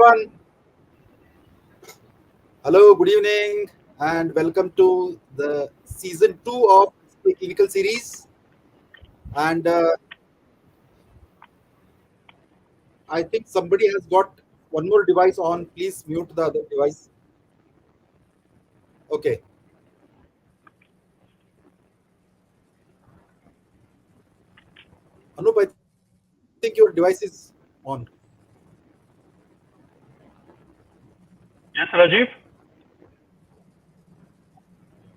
everyone. Hello, good evening, and welcome to the season 2 of the clinical series. And I think somebody has got one more device on. Please mute the other device. Okay. Anup, I think your device is on. Yes, Rajiv.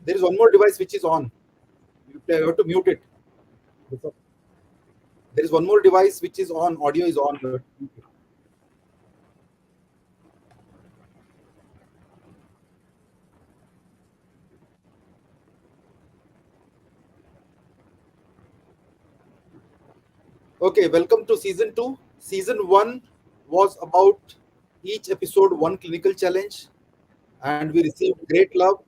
There is one more device which is on. You have to mute it. There is one more device which is on. Audio is on. You have to mute it. Okay, welcome to season 2. Season 1 was about each episode one clinical challenge, and we received great love.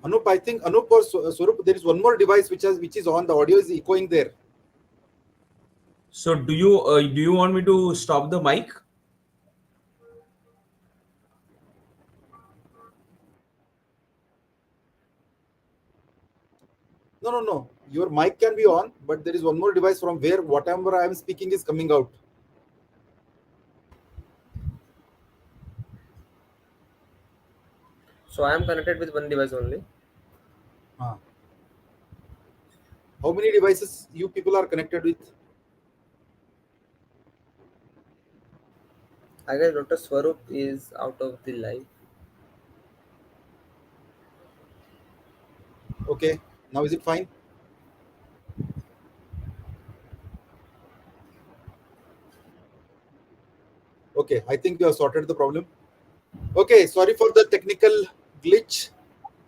Anup, I think Anup or Swaroop, there is one more device which is on. The audio is echoing there. So do you want me to stop the mic? No, no, no. Your mic can be on, but there is one more device from where whatever I am speaking is coming out. So I am connected with one device only. Ah. How many devices you people are connected with? I guess Dr. Swaroop is out of the live. Okay. Now is it fine? Okay. I think we have sorted the problem. Okay. Sorry for the technical glitch.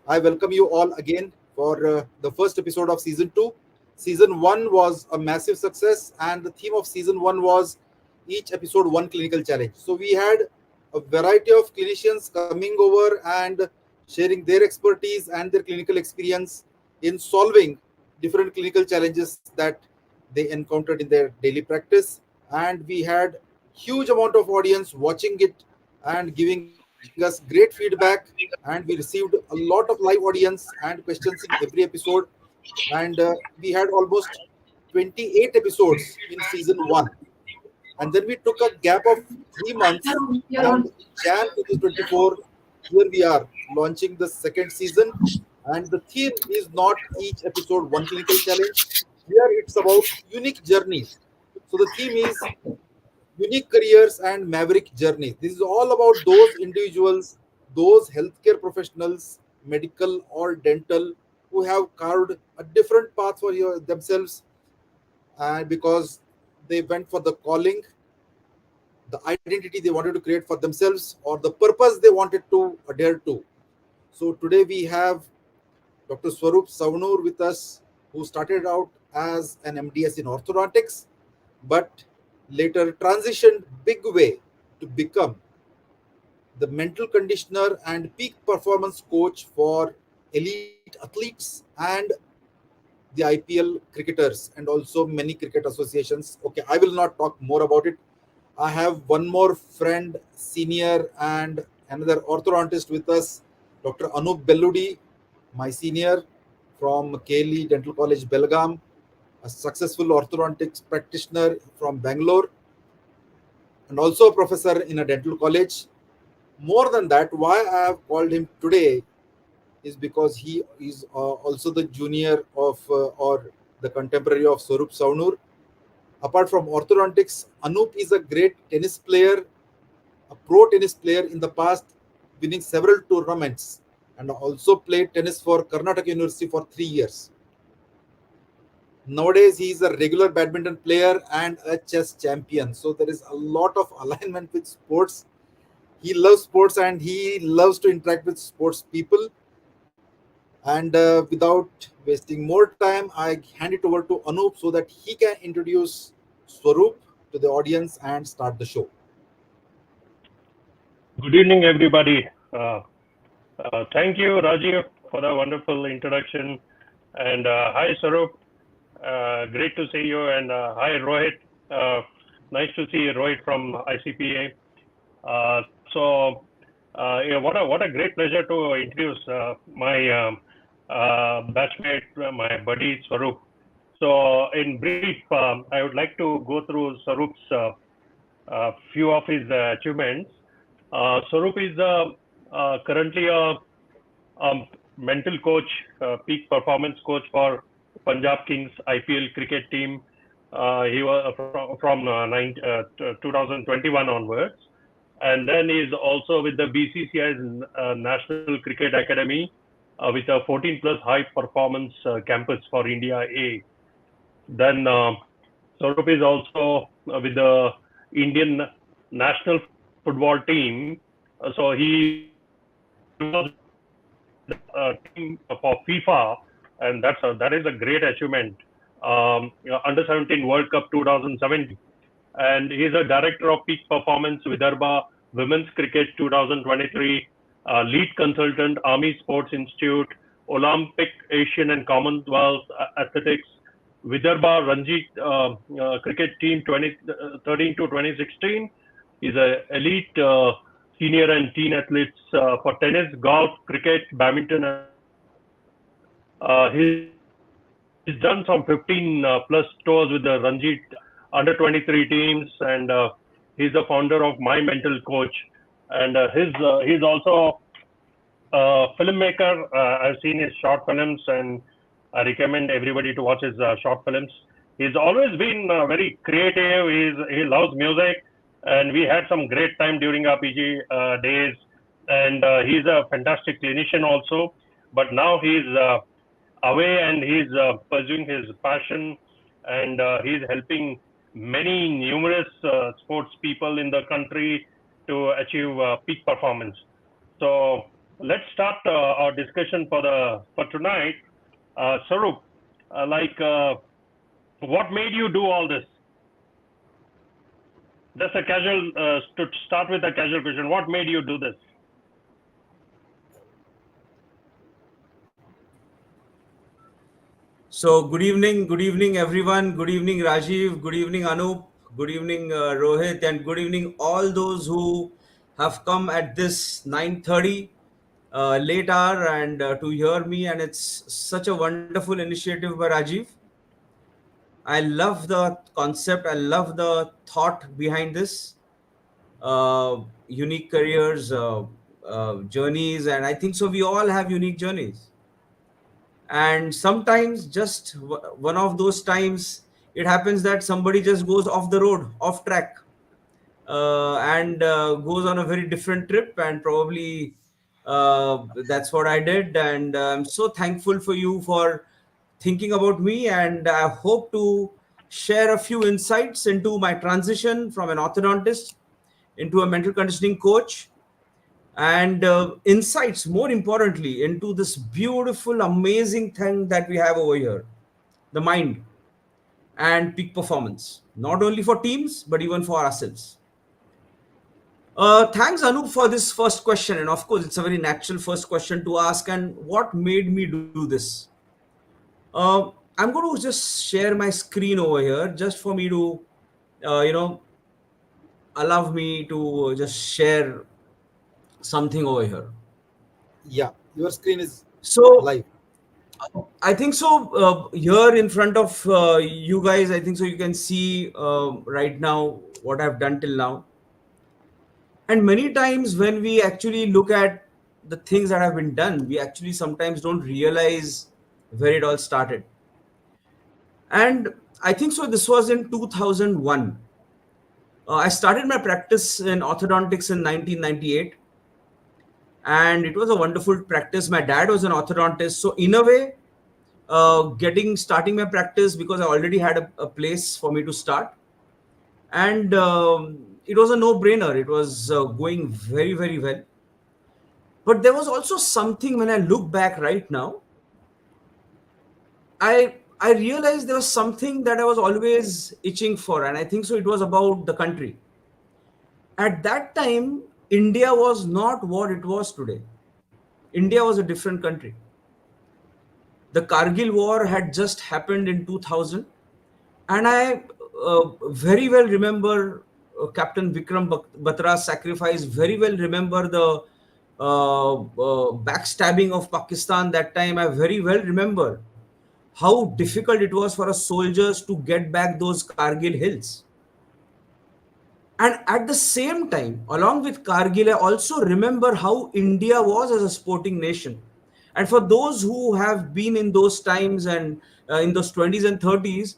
I welcome you all again for the first episode of season 2. Season 1 was a massive success, and the theme of season 1 was each episode one clinical challenge. So we had a variety of clinicians coming over and sharing their expertise and their clinical experience in solving different clinical challenges that they encountered in their daily practice. And we had huge amount of audience watching it and giving us great feedback, and we received a lot of live audience and questions in every episode. And we had almost 28 episodes in season 1, and then we took a gap of 3 months, and in Jan 2024 here we are launching the second season. And the theme is not each episode one clinical challenge. Here it's about unique journeys. So the theme is unique careers and maverick journeys. This is all about those individuals, those healthcare professionals, medical or dental, who have carved a different path for themselves, and because they went for the calling, the identity they wanted to create for themselves, or the purpose they wanted to adhere to. So today we have Dr. Swaroop Savanur with us, who started out as an MDS in orthodontics, but later transitioned big way to become the mental conditioner and peak performance coach for elite athletes and the IPL cricketers, and also many cricket associations. Okay, I will not talk more about it. I have one more friend, senior, and another orthodontist with us, Dr. Anup Belludi, my senior from KLE Dental College, Belgaum, a successful orthodontics practitioner from Bangalore, and also a professor in a dental college. More than that, why I have called him today is because he is also the junior of or the contemporary of Swaroop Savanur. Apart from orthodontics, Anup is a great tennis player, a pro tennis player in the past, winning several tournaments, and also played tennis for Karnataka University for 3 years. Nowadays, he is a regular badminton player and a chess champion. So there is a lot of alignment with sports. He loves sports and he loves to interact with sports people. And without wasting more time, I hand it over to Anup so that he can introduce Swaroop to the audience and start the show. Good evening, everybody. Thank you, Rajiv, for the wonderful introduction. And hi, Swaroop. Great to see you. And hi, Rohit. Nice to see Rohit from ICPA. Yeah, what a great pleasure to introduce my batchmate, my buddy Swaroop. So, in brief, I would like to go through Swaroop's few of his achievements. Swaroop is currently a mental coach, peak performance coach for Punjab Kings IPL cricket team. He was from 2021 onwards, and then he's also with the BCCI's National Cricket Academy with a 14 plus high performance campus for India A. Then Swaroop is also with the Indian national football team. So he was team for FIFA, and that is a great achievement. Under 17 World Cup 2017, and he's a director of Peak Performance Vidarbha Women's Cricket 2023, lead consultant Army Sports Institute, Olympic, Asian and Commonwealth Athletics, Vidarbha Ranji Cricket Team 2013 to 2016. He's a elite senior and teen athletes for tennis, golf, cricket, badminton, and volleyball. He's done some 15 plus tours with the Ranji under 23 teams, and he's the founder of My Mental Coach. And he's also filmmaker. I've seen his short films, and I recommend everybody to watch his short films. He's always been very creative. He loves music, and we had some great time during our PG days. And he's a fantastic clinician also. But now he's away, and he's pursuing his passion, and he's helping many numerous sports people in the country to achieve peak performance. So let's start our discussion for tonight. Swaroop, what made you do all this? Just a casual to start with a casual question. What made you do this? So, good evening, everyone. Good evening, Rajiv. Good evening, Anup. Good evening, Rohit, and good evening, all those who have come at this 9:30 late hour and to hear me. And it's such a wonderful initiative by Rajiv. I love the concept. I love the thought behind this. Unique careers, journeys, and I think so. We all have unique journeys, and sometimes just one of those times it happens that somebody just goes off the road, off track, and goes on a very different trip, and probably that's what I did. And I'm so thankful for you for thinking about me, and I hope to share a few insights into my transition from an orthodontist into a mental conditioning coach, and insights, more importantly, into this beautiful, amazing thing that we have over here, the mind and peak performance, not only for teams, but even for ourselves. Thanks, Anup, for this first question. And of course, it's a very natural first question to ask. And what made me do this? I'm going to just share my screen over here just for me to, allow me to just share something over here. Yeah, your screen is So live. I think so. Here in front of you guys, I think so. You can see right now what I've done till now. And many times when we actually look at the things that have been done, we actually sometimes don't realize where it all started. And I think so. This was in 2001. I started my practice in orthodontics in 1998. And it was a wonderful practice. My dad was an orthodontist. So in a way, starting my practice, because I already had a place for me to start, and it was a no-brainer. It was going very, very well. But there was also something, when I look back right now, I realized there was something that I was always itching for, and I think so. It was about the country. At that time, India was not what it was today. India was a different country. The Kargil war had just happened in 2000, and I very well remember Captain Vikram Batra's sacrifice. Very well remember the backstabbing of Pakistan that time. I very well remember how difficult it was for us soldiers to get back those Kargil hills. And at the same time, along with Kargil, I also remember how India was as a sporting nation. And for those who have been in those times and in those 20s and 30s,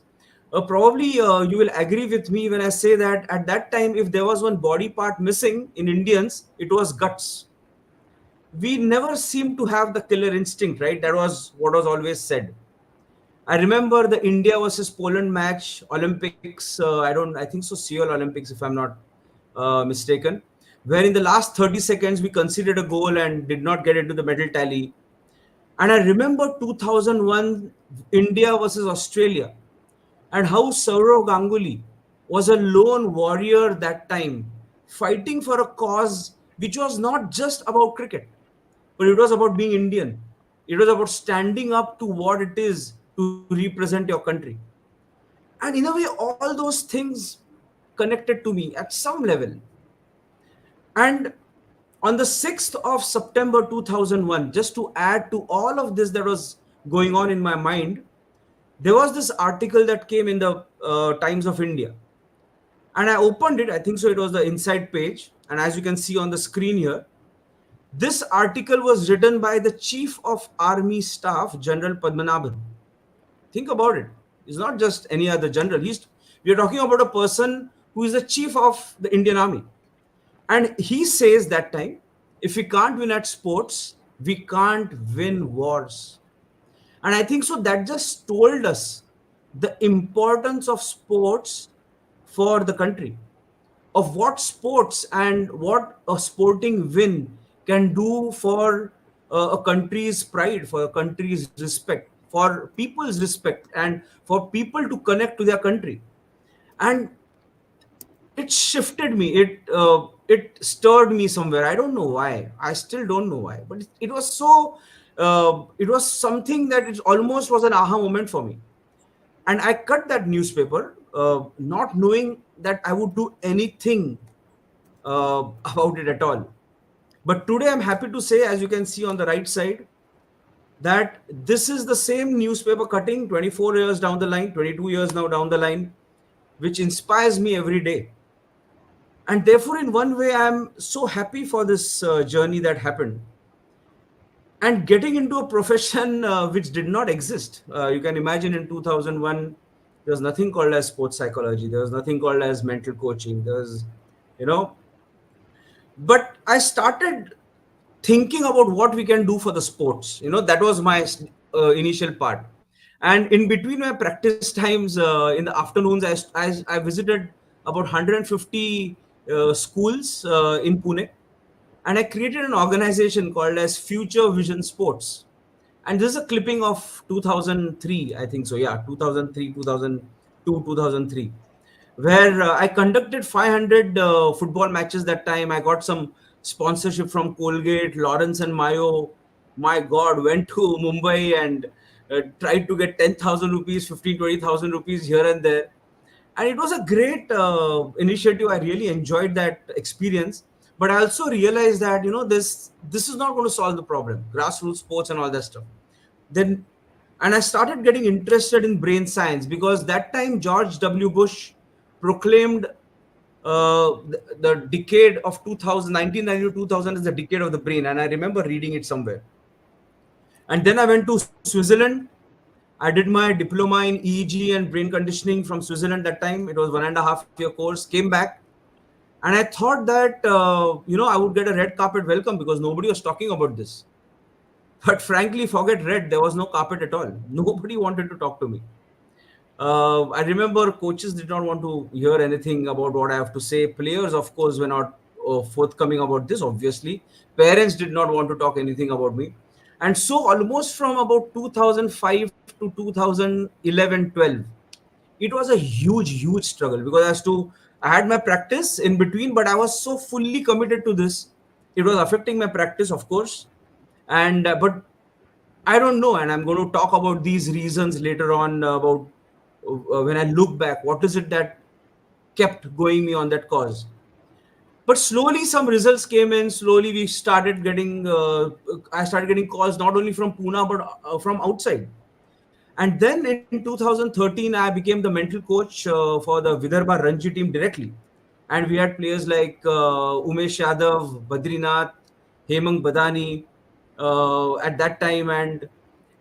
probably you will agree with me when I say that at that time, if there was one body part missing in Indians, it was guts. We never seemed to have the killer instinct, right? That was what was always said. I remember the India versus Poland match, Olympics. I think so, Seoul Olympics, if I'm not mistaken, where in the last 30 seconds we conceded a goal and did not get into the medal tally. And I remember 2001 India versus Australia, and how Saurav Ganguly was a lone warrior that time, fighting for a cause which was not just about cricket, but it was about being Indian. It was about standing up to what it is to represent your country. And in a way, all those things connected to me at some level. And on the 6th of September 2001, just to add to all of this that was going on in my mind, there was this article that came in the Times of India. And I opened it, I think so, it was the inside page. And as you can see on the screen here, this article was written by the Chief of Army Staff, General Padmanabhan. Think about it. It's not just any other general. We are talking about a person who is the chief of the Indian Army. And he says that time, if we can't win at sports, we can't win wars. And I think so that just told us the importance of sports for the country, of what sports and what a sporting win can do for a country's pride, for a country's respect, for people's respect, and for people to connect to their country. And it shifted me. It stirred me somewhere. I don't know why. I still don't know why. But it was so. It was something that it almost was an aha moment for me. And I cut that newspaper, not knowing that I would do anything about it at all. But today I'm happy to say, as you can see on the right side, that this is the same newspaper cutting 24 years down the line, 22 years now down the line, which inspires me every day. And therefore, in one way, I'm so happy for this journey that happened. And getting into a profession which did not exist. You can imagine in 2001, there was nothing called as sports psychology. There was nothing called as mental coaching. There was, you know, but I started thinking about what we can do for the sports. That was my initial part. And in between my practice times, in the afternoons, I visited about 150 schools in Pune, and I created an organization called as Future Vision Sports. And this is a clipping of 2003, I think so. Yeah, 2003, 2002, 2003, where I conducted 500 football matches that time. I got some sponsorship from Colgate, Lawrence and Mayo. My God, went to Mumbai and tried to get 10,000 rupees, 15, 20,000 rupees here and there. And it was a great initiative. I really enjoyed that experience. But I also realized that, this is not going to solve the problem, grassroots sports and all that stuff. And I started getting interested in brain science, because that time George W. Bush proclaimed the decade of 2000, 1990 to 2000 is the decade of the brain. And I remember reading it somewhere. And then I went to Switzerland. I did my diploma in EEG and brain conditioning from Switzerland that time. It was 1.5-year course. Came back. And I thought that, I would get a red carpet welcome, because nobody was talking about this. But frankly, forget red. There was no carpet at all. Nobody wanted to talk to me. I remember coaches did not want to hear anything about what I have to say. Players, of course, were not forthcoming about this, obviously. Parents did not want to talk anything about me. And so almost from about 2005 to 2011-12, it was a huge struggle, because I had my practice in between, but I was so fully committed to this. It was affecting my practice, of course. And but I don't know, and I'm going to talk about these reasons later on about when I look back. What is it that kept going me on that cause? But slowly, some results came in. Slowly, we started getting. I started getting calls not only from Pune but from outside. And then in 2013, I became the mental coach for the Vidarbha Ranji team directly. And we had players like Umesh Yadav, Badrinath, Hemang Badani at that time. And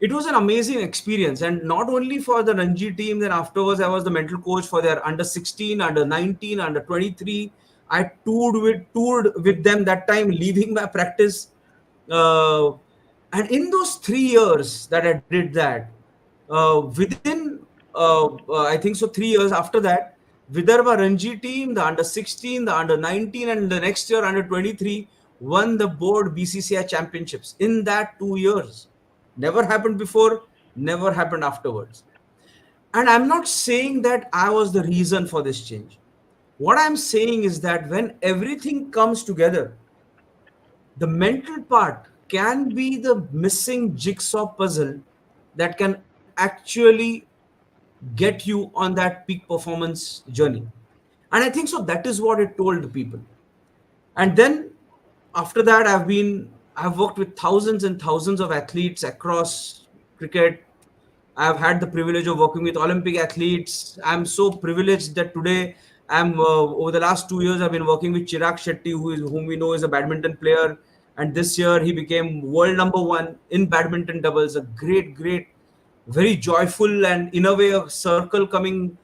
it was an amazing experience. And not only for the Ranji team, then afterwards, I was the mental coach for their under 16, under 19, under 23. I toured with them that time, leaving my practice. Uh, and in those 3 years that I did that, within I think so 3 years after that, Vidarbha Ranji team, the under 16, the under 19, and the next year under 23 won the board BCCI championships in that 2 years. Never happened before, never happened afterwards. And I'm not saying that I was the reason for this change. What I'm saying is that when everything comes together, the mental part can be the missing jigsaw puzzle that can actually get you on that peak performance journey. And I think so that is what it told the people. And then after that, I've worked with thousands and thousands of athletes across cricket. I've had the privilege of working with Olympic athletes. I'm so privileged that today I'm over the last 2 years I've been working with Chirag Shetty, whom we know is a badminton player, and this year he became world number one in badminton doubles. A great, very joyful, and in a way a circle coming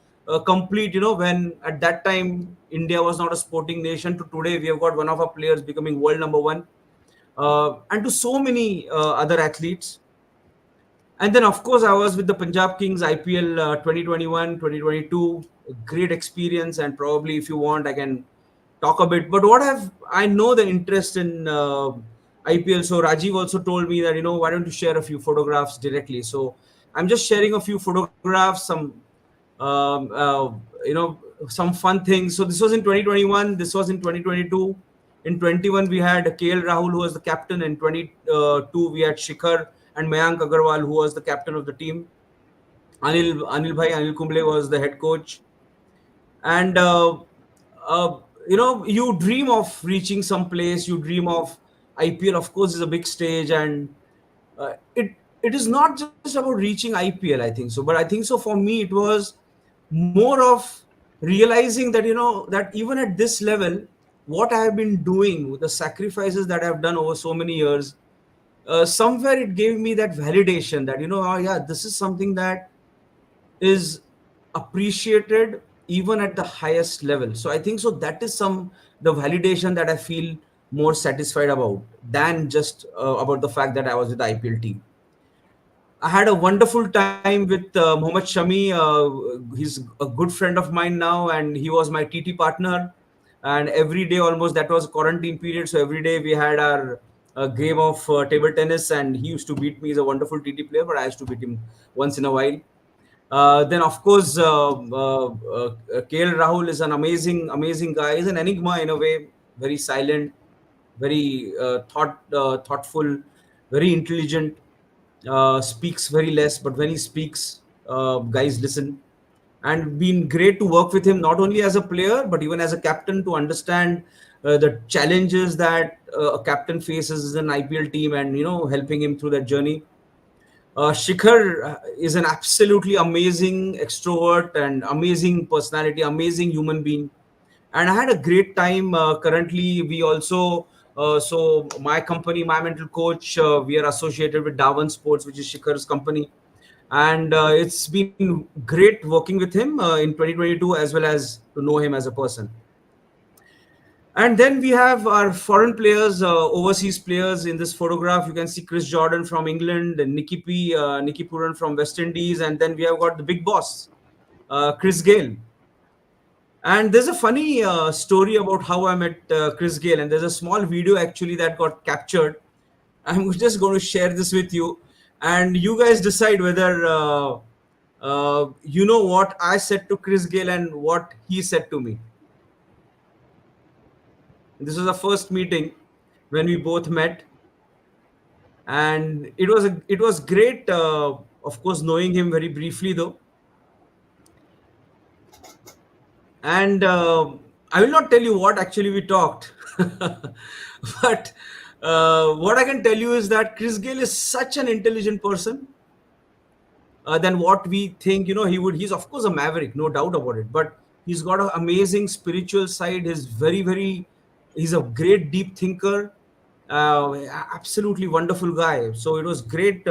complete. When at that time India was not a sporting nation, to today we have got one of our players becoming world number one, and to so many other athletes. And then, of course, I was with the Punjab Kings IPL 2021, 2022. A great experience. And probably, if you want, I can talk a bit. But I know the interest in IPL. So Rajiv also told me that, why don't you share a few photographs directly? So I'm just sharing a few photographs, um, uh, you know, some fun things. So this was in 2021. This was in 2022. In 21, we had KL Rahul, who was the captain. In 22, we had Shikhar and Mayank Agarwal, who was the captain of the team. Anil Kumble was the head coach. And you dream of reaching some place. You dream of IPL. Of course, is a big stage, and it is not just about reaching IPL. I think so, but I think so for me it was more of realizing that that even at this level, what I have been doing, the sacrifices that I have done over so many years, somewhere it gave me that validation that oh yeah, this is something that is appreciated even at the highest level. So I think so that is the validation that I feel more satisfied about than just about the fact that I was with the IPL team. I had a wonderful time with Mohammad Shami. He's a good friend of mine now, and he was my TT partner. And every day, almost, that was quarantine period. So every day we had our game of table tennis, and he used to beat me. He's a wonderful TT player, but I used to beat him once in a while. Then, of course, KL Rahul is an amazing guy. He's an enigma in a way, very silent, very thoughtful, very intelligent, speaks very less, but when he speaks, guys listen. And been great to work with him, not only as a player, but even as a captain, to understand the challenges that a captain faces in an IPL team, and helping him through that journey. Shikhar is an absolutely amazing extrovert and amazing personality, amazing human being. And I had a great time. Currently, we also, so my company, my mental coach, we are associated with Dawan Sports, which is Shikhar's company. And it's been great working with him in 2022, as well as to know him as a person. And then we have our foreign players, overseas players. In this photograph, you can see Chris Jordan from England, and Nikki Puran from West Indies, and then we have got the big boss, Chris Gale. And there's a funny story about how I met Chris Gale, and there's a small video actually that got captured. I'm just going to share this with you, and you guys decide whether you know what I said to Chris Gale and what he said to me. This was the first meeting when we both met. And it was great, of course, knowing him very briefly though. And I will not tell you what actually we talked, but what I can tell you is that Chris Gayle is such an intelligent person than what we think. You know, he's of course a maverick, no doubt about it. But he's got an amazing spiritual side. He's a great deep thinker. Absolutely wonderful guy. So it was great.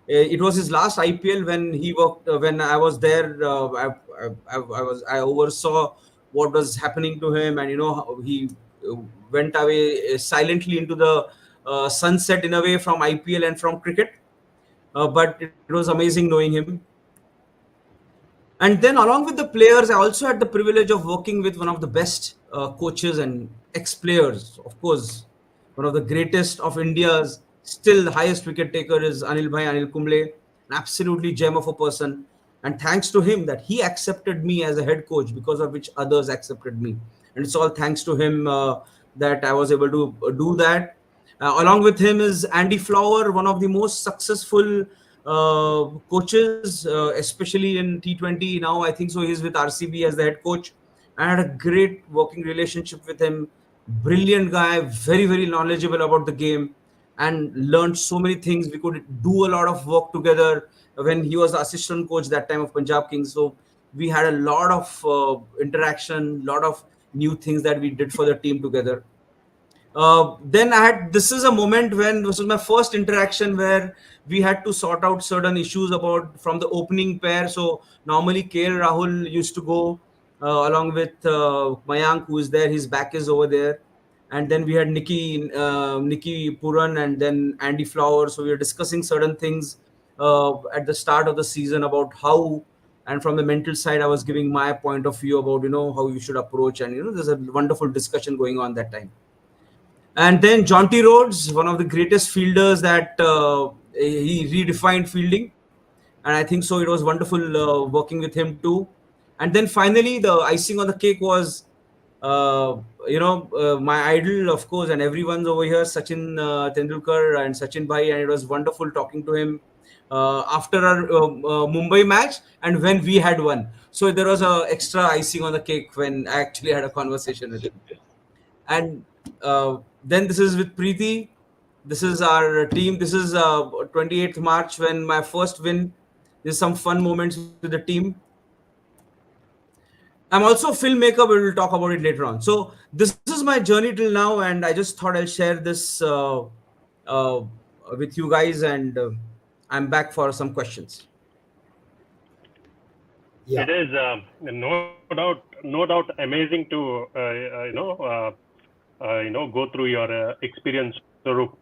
It was his last IPL when he worked. When I was there, I oversaw what was happening to him, and you know how he went away silently into the sunset in a way from IPL and from cricket. But it was amazing knowing him. And then, along with the players, I also had the privilege of working with one of the best coaches and ex-players. Of course, one of the greatest of India's, still the highest wicket taker is Anil Kumble, an absolutely gem of a person. And thanks to him that he accepted me as a head coach, because of which others accepted me. And it's all thanks to him that I was able to do that. Along with him is Andy Flower, one of the most successful coaches, especially in T20. Now, I think so. He's with RCB as the head coach. I had a great working relationship with him. Brilliant guy, very, very knowledgeable about the game, and learned so many things. We could do a lot of work together when he was the assistant coach that time of Punjab Kings. So we had a lot of interaction, lot of new things that we did for the team together. Then I had this is a moment when this was my first interaction where we had to sort out certain issues about from the opening pair. So normally KL Rahul used to go along with Mayank, who is there. His back is over there, and then we had Nikki Puran, and then Andy Flower. So we were discussing certain things at the start of the season about how. And from the mental side, I was giving my point of view about how you should approach, and there's a wonderful discussion going on that time. And then Jonty Rhodes, one of the greatest fielders that he redefined fielding. And I think so it was wonderful working with him too. And then finally, the icing on the cake was, my idol, of course, and everyone's over here, Sachin Tendulkar and Sachin Bhai. And it was wonderful talking to him after our Mumbai match and when we had won. So there was a extra icing on the cake when I actually had a conversation with him. And then this is with Preeti. This is our team. This is 28th March when my first win. There's some fun moments with the team. I'm also a filmmaker, but we'll talk about it later on. So this is my journey till now, and I just thought I'll share this uh, with you guys, and I'm back for some questions. Yeah. It is no doubt amazing to go through your experience, Swaroop.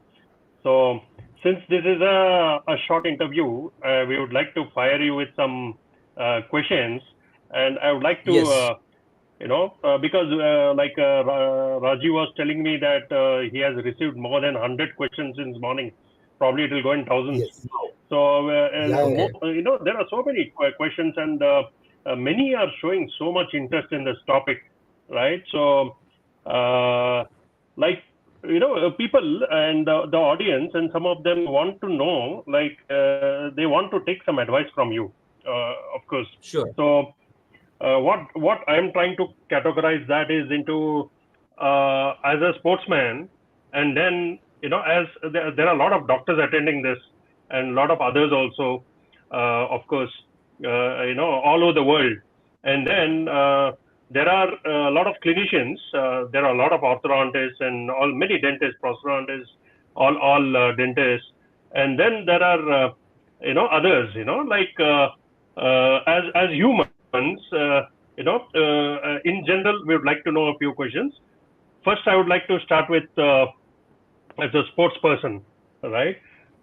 So since this is a short interview, we would like to fire you with some questions, and I would like to Yes. because Raji was telling me that he has received more than 100 questions since morning. Probably it will go in thousands. Yes. So Yeah. there are so many questions, and many are showing so much interest in this topic, right? So people and the audience, and some of them want to know, they want to take some advice from you, of course. Sure. So what I'm trying to categorize that is into as a sportsman, and then as there are a lot of doctors attending this, and a lot of others also, of course, all over the world, and then there are a lot of clinicians, there are a lot of orthodontists and many dentists, prosthodontists, all dentists, and then there are others, as humans, in general, we would like to know a few questions. First, I would like to start with as a sports person, right?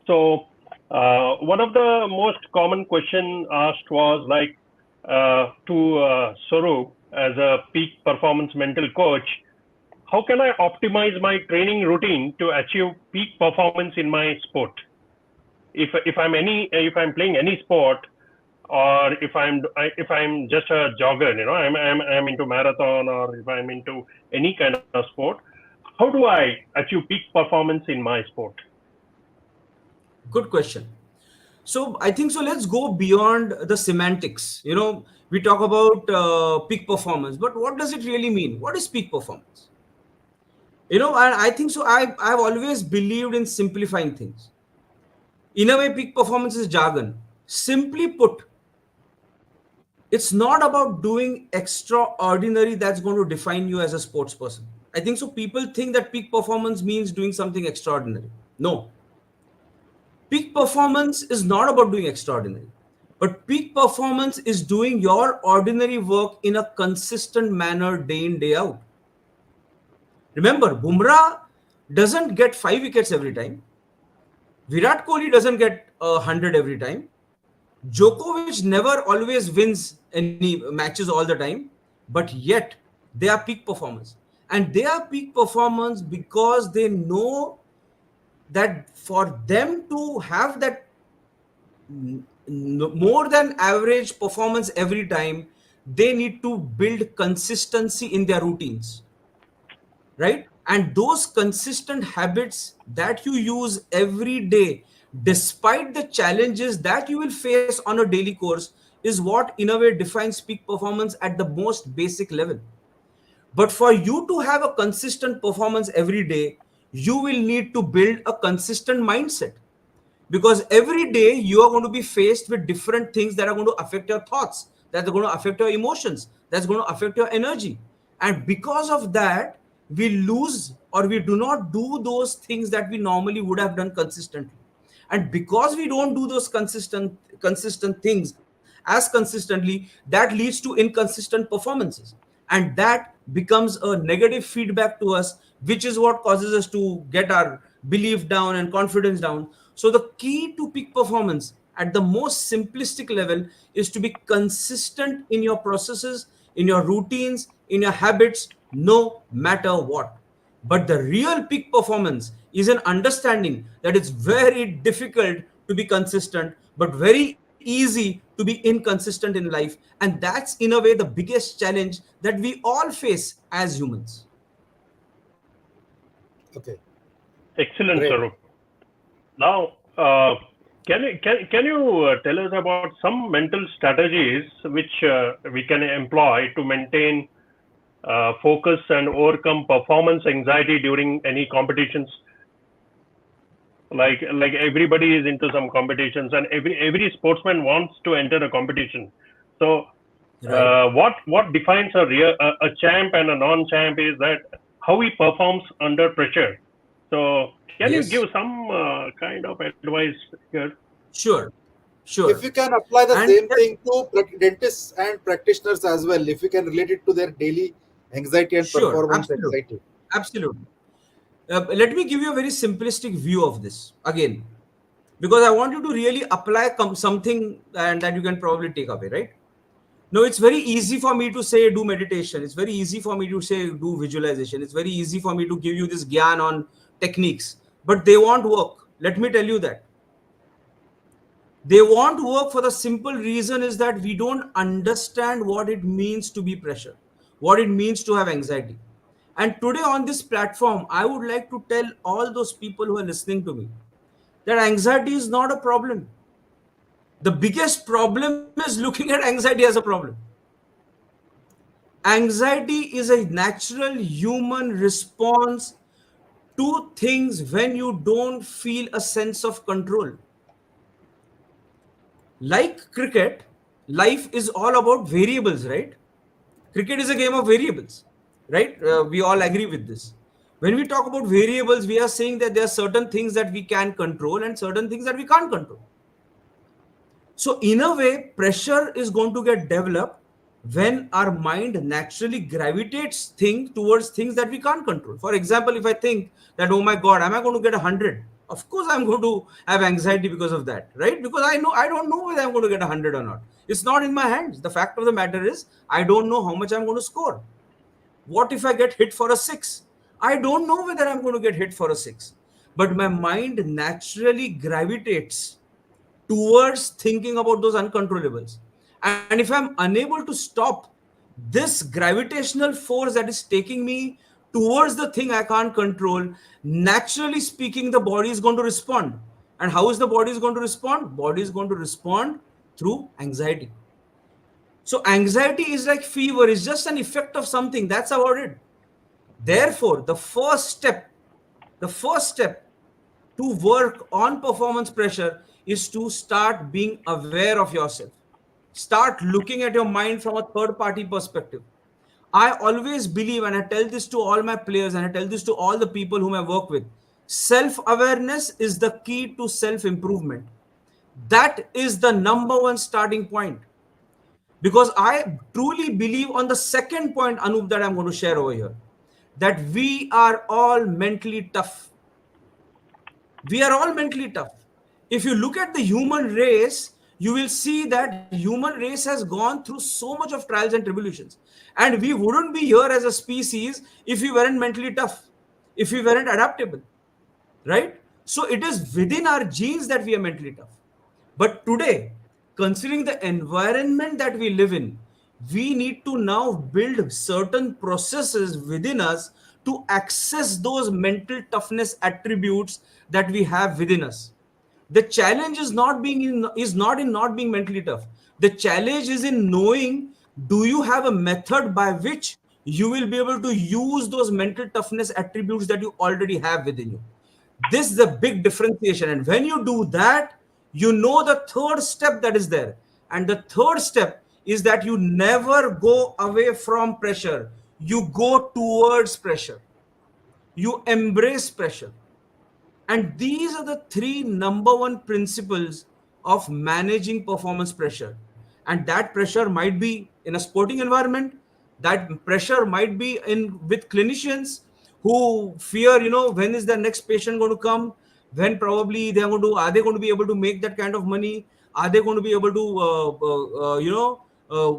So one of the most common question asked was to Swaroop, as a peak performance mental coach, how can I optimize my training routine to achieve peak performance in my sport? If I'm playing any sport, or if I'm just a jogger, I'm into marathon, or if I'm into any kind of sport, how do I achieve peak performance in my sport? Good question. So I think so. Let's go beyond the semantics. We talk about peak performance, but what does it really mean? What is peak performance? And I think so. I've always believed in simplifying things. In a way, peak performance is jargon. Simply put, it's not about doing extraordinary that's going to define you as a sports person. I think so. People think that peak performance means doing something extraordinary. No, peak performance is not about doing extraordinary, but peak performance is doing your ordinary work in a consistent manner day in, day out. Remember, Bumrah doesn't get 5 wickets every time. Virat Kohli doesn't get 100 every time. Djokovic never always wins any matches all the time, but yet they are peak performers. And they are peak performers because they know that for them to have that more than average performance every time, they need to build consistency in their routines, right? And those consistent habits that you use every day, despite the challenges that you will face on a daily course, is what in a way defines peak performance at the most basic level. But for you to have a consistent performance every day, you will need to build a consistent mindset, because every day you are going to be faced with different things that are going to affect your thoughts, that's going to affect your emotions, that's going to affect your energy. And because of that, we lose or we do not do those things that we normally would have done consistently. And because we don't do those consistent things as consistently, that leads to inconsistent performances, and that becomes a negative feedback to us, which is what causes us to get our belief down and confidence down. So the key to peak performance at the most simplistic level is to be consistent in your processes, in your routines, in your habits, no matter what. But the real peak performance is an understanding that it's very difficult to be consistent, but very easy to be inconsistent in life. And that's, in a way, the biggest challenge that we all face as humans. Okay, Excellent, great. Sarup. Now, can you tell us about some mental strategies which we can employ to maintain focus and overcome performance anxiety during any competitions? Like everybody is into some competitions, and every sportsman wants to enter a competition. So, Right. what defines a champ and a non-champ is that how he performs under pressure. So, can you give Yes. some kind of advice here? Sure. If Sure. you can apply the And same thing to dentists and practitioners as well, if you can relate it to their daily anxiety and sure. performance Absolutely. anxiety. Absolutely. Let me give you a very simplistic view of this again, because I want you to really apply something and that you can probably take away, right? No, it's very easy for me to say do meditation. It's very easy for me to say do visualization. It's very easy for me to give you this gyan on techniques, but they won't work. Let me tell you that. They won't work for the simple reason is that we don't understand what it means to be pressure, what it means to have anxiety. And today on this platform, I would like to tell all those people who are listening to me that anxiety is not a problem. The biggest problem is looking at anxiety as a problem. Anxiety is a natural human response to things when you don't feel a sense of control. Like cricket, life is all about variables, right? Cricket is a game of variables, right? We all agree with this. When we talk about variables, we are saying that there are certain things that we can control and certain things that we can't control. So, in a way, pressure is going to get developed when our mind naturally gravitates towards things that we can't control. For example, if I think that, oh my God, am I going to get 100? Of course, I'm going to have anxiety because of that, right? Because I don't know whether I'm going to get 100 or not. It's not in my hands. The fact of the matter is, I don't know how much I'm going to score. What if I get hit for a six? I don't know whether I'm going to get hit for a six. But my mind naturally gravitates towards thinking about those uncontrollables. And if I'm unable to stop this gravitational force that is taking me towards the thing I can't control, naturally speaking, the body is going to respond. And how is the body is going to respond? Body is going to respond through anxiety. So anxiety is like fever, it's just an effect of something. That's about it. Therefore, the first step to work on performance pressure is to start being aware of yourself. Start looking at your mind from a third party perspective. I always believe, and I tell this to all my players and I tell this to all the people whom I work with, self awareness is the key to self improvement. That is the number one starting point. Because I truly believe on the second point, Anup, that I'm going to share over here, that we are all mentally tough. We are all mentally tough. If you look at the human race, you will see that human race has gone through so much of trials and tribulations. And we wouldn't be here as a species if we weren't mentally tough, if we weren't adaptable, right? So it is within our genes that we are mentally tough. But today, considering the environment that we live in, we need to now build certain processes within us to access those mental toughness attributes that we have within us. The challenge is not in not being mentally tough. The challenge is in knowing, do you have a method by which you will be able to use those mental toughness attributes that you already have within you. This is a big differentiation. And when you do that, you know the third step that is there. And the third step is that you never go away from pressure. You go towards pressure. You embrace pressure. And these are the three number one principles of managing performance pressure. And that pressure might be in a sporting environment. That pressure might be in with clinicians who fear, when is the next patient going to come? When probably are they going to be able to make that kind of money? Are they going to be able to,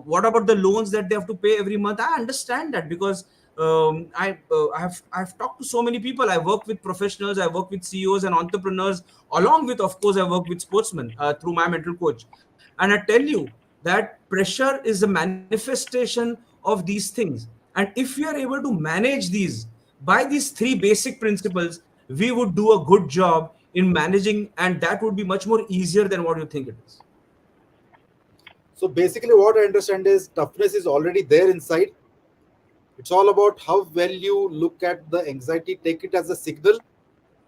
what about the loans that they have to pay every month? I understand that because I've talked to so many people. I work with professionals, I work with CEOs and entrepreneurs, along with, of course, I work with sportsmen through my mental coach. And I tell you that pressure is a manifestation of these things. And if we are able to manage these by these three basic principles, we would do a good job in managing, and that would be much more easier than what you think it is. So basically, what I understand is toughness is already there inside. It's all about how well you look at the anxiety, take it as a signal,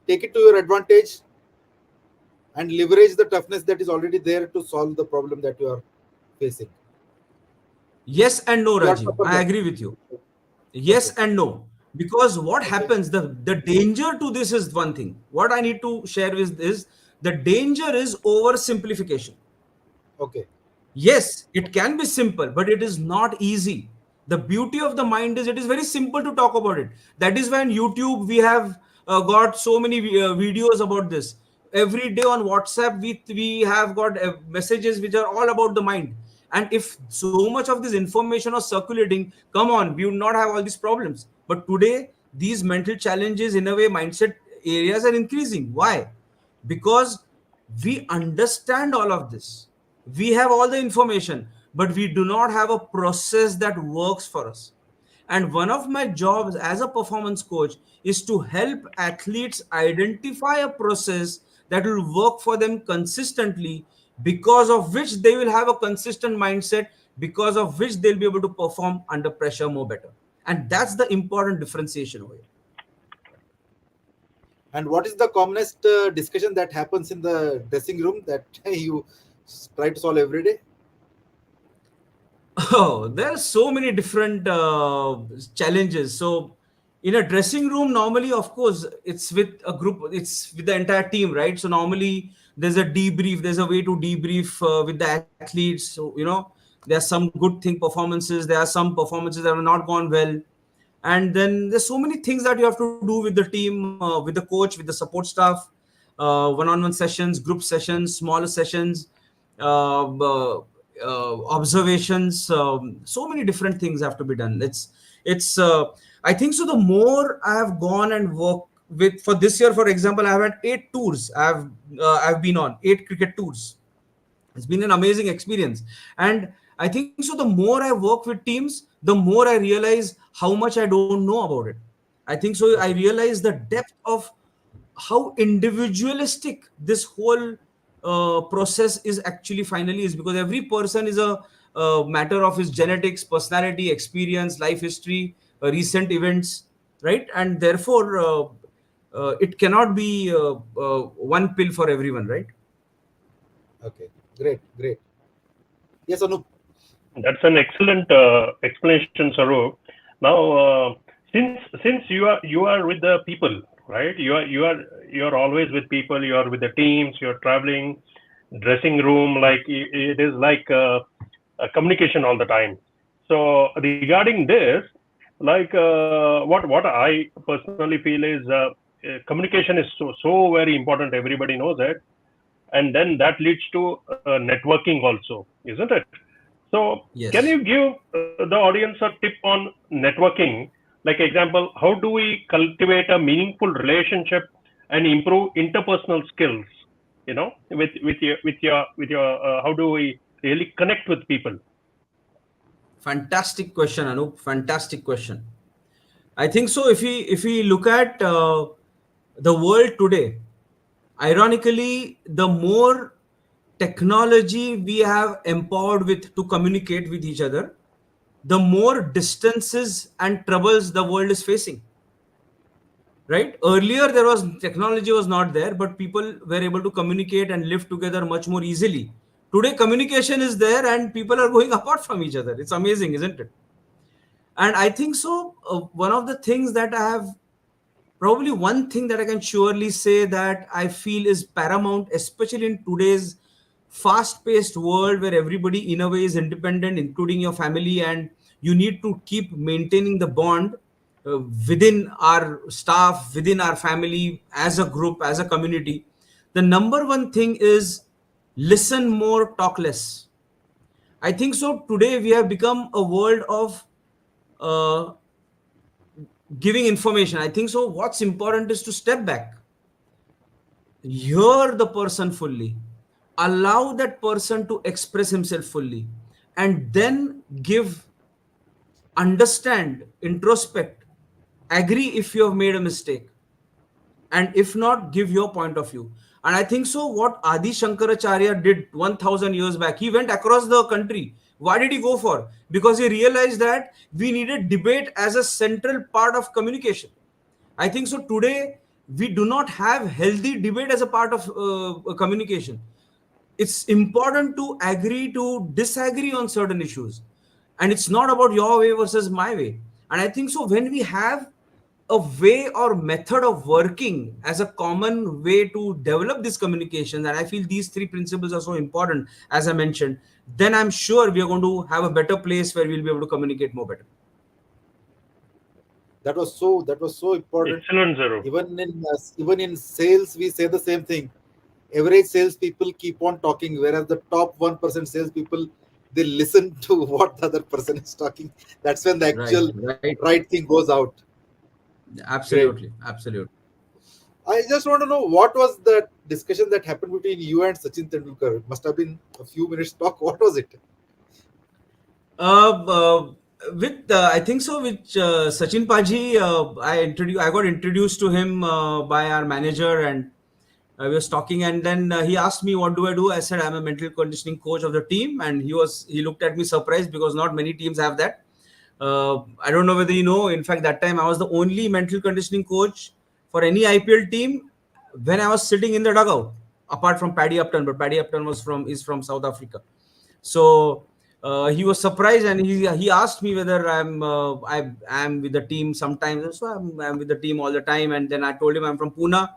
take it to your advantage, and leverage the toughness that is already there to solve the problem that you are facing. Yes and no, You are Rajiv. tougher I there. agree with you. Okay. Yes and no. Because what Okay. happens, the danger to this is one thing. What I need to share with is the danger is oversimplification. Okay. Yes, it can be simple, but it is not easy. The beauty of the mind is it is very simple to talk about it. That is why on YouTube we have got so many videos about this. Every day on WhatsApp we have got messages which are all about the mind. And if so much of this information was circulating, come on, we would not have all these problems. But today, these mental challenges, in a way, mindset areas are increasing. Why? Because we understand all of this, we have all the information, but we do not have a process that works for us. And one of my jobs as a performance coach is to help athletes identify a process that will work for them consistently, because of which they will have a consistent mindset, because of which they'll be able to perform under pressure more better. And that's the important differentiation over here. And what is the commonest discussion that happens in the dressing room that you try to solve every day? Oh, there are so many different challenges. So, in a dressing room, normally, of course, it's with a group, it's with the entire team, right? So, normally, there's a debrief, there's a way to debrief with the athletes. So, there are some good thing performances, there are some performances that have not gone well. And then there's so many things that you have to do with the team, with the coach, with the support staff, one-on-one sessions, group sessions, smaller sessions, observations. So many different things have to be done. It's I think so. The more I have gone and worked with, for this year, for example, I have had 8 tours. I've been on 8 cricket tours. It's been an amazing experience. And I think so, the more I work with teams, the more I realize how much I don't know about it. I think so, I Okay. realize the depth of how individualistic this whole process is actually finally is, because every person is a matter of his genetics, personality, experience, life history, recent events, right? And therefore it cannot be one pill for everyone, right? Okay, great, great. Yes, Anup. That's an excellent explanation, Sarup. Now, since you are with the people, right? You are always with people. You are with the teams. You are traveling, dressing room. Like it is like a communication all the time. So regarding this, like what I personally feel is communication is so very important. Everybody knows it, and then that leads to networking also, isn't it? So can Yes. you give the audience a tip on networking? Like example, how do we cultivate a meaningful relationship and improve interpersonal skills? With your how do we really connect with people? Fantastic question, Anup. Fantastic question. I think so. If we look at the world today, ironically, the more technology we have empowered with to communicate with each other, the more distances and troubles the world is facing. Right? Earlier, there was technology was not there, but people were able to communicate and live together much more easily. Today, communication is there, and people are going apart from each other. It's amazing, isn't it? And I think so. One of the things that I have probably one thing that I can surely say that I feel is paramount, especially in today's fast paced world where everybody in a way is independent, including your family, and you need to keep maintaining the bond within our staff, within our family, as a group, as a community. The number one thing is listen more, talk less. I think so. Today we have become a world of uh, giving information. I think so. What's important is to step back, hear the person fully, allow that person to express himself fully, and then give, understand, introspect, agree if you have made a mistake, and if not, give your point of view. And I think so what Adi Shankaracharya did 1000 years back, he went across the country. Why did he go for? Because he realized that we needed debate as a central part of communication. I think so today we do not have healthy debate as a part of communication. It's important to agree to disagree on certain issues, and it's not about your way versus my way. And I think so when we have a way or method of working as a common way to develop this communication, and I feel these three principles are so important, as I mentioned, then I'm sure we are going to have a better place where we'll be able to communicate more better. That was so important. Excellent, Zero. Even in sales, we say the same thing. Average salespeople keep on talking, whereas the top 1% salespeople, they listen to what the other person is talking. That's when the Right, actual right. right thing goes out. Great. Absolutely, absolutely. I just want to know what was the discussion that happened between you and Sachin Tendulkar. It must have been a few minutes talk. What was it? Uh, uh, with I think so. With Sachin Paji, I got introduced to him by our manager, and I was talking, and then he asked me, "What do I do?" I said, "I'm a mental conditioning coach of the team," and he looked at me surprised because not many teams have that. I don't know whether you know. In fact, that time I was the only mental conditioning coach for any IPL team when I was sitting in the dugout, apart from Paddy Upton. But Paddy Upton is from South Africa. So he was surprised, and he asked me whether I am with the team sometimes. So I'm with the team all the time, and then I told him I'm from Pune.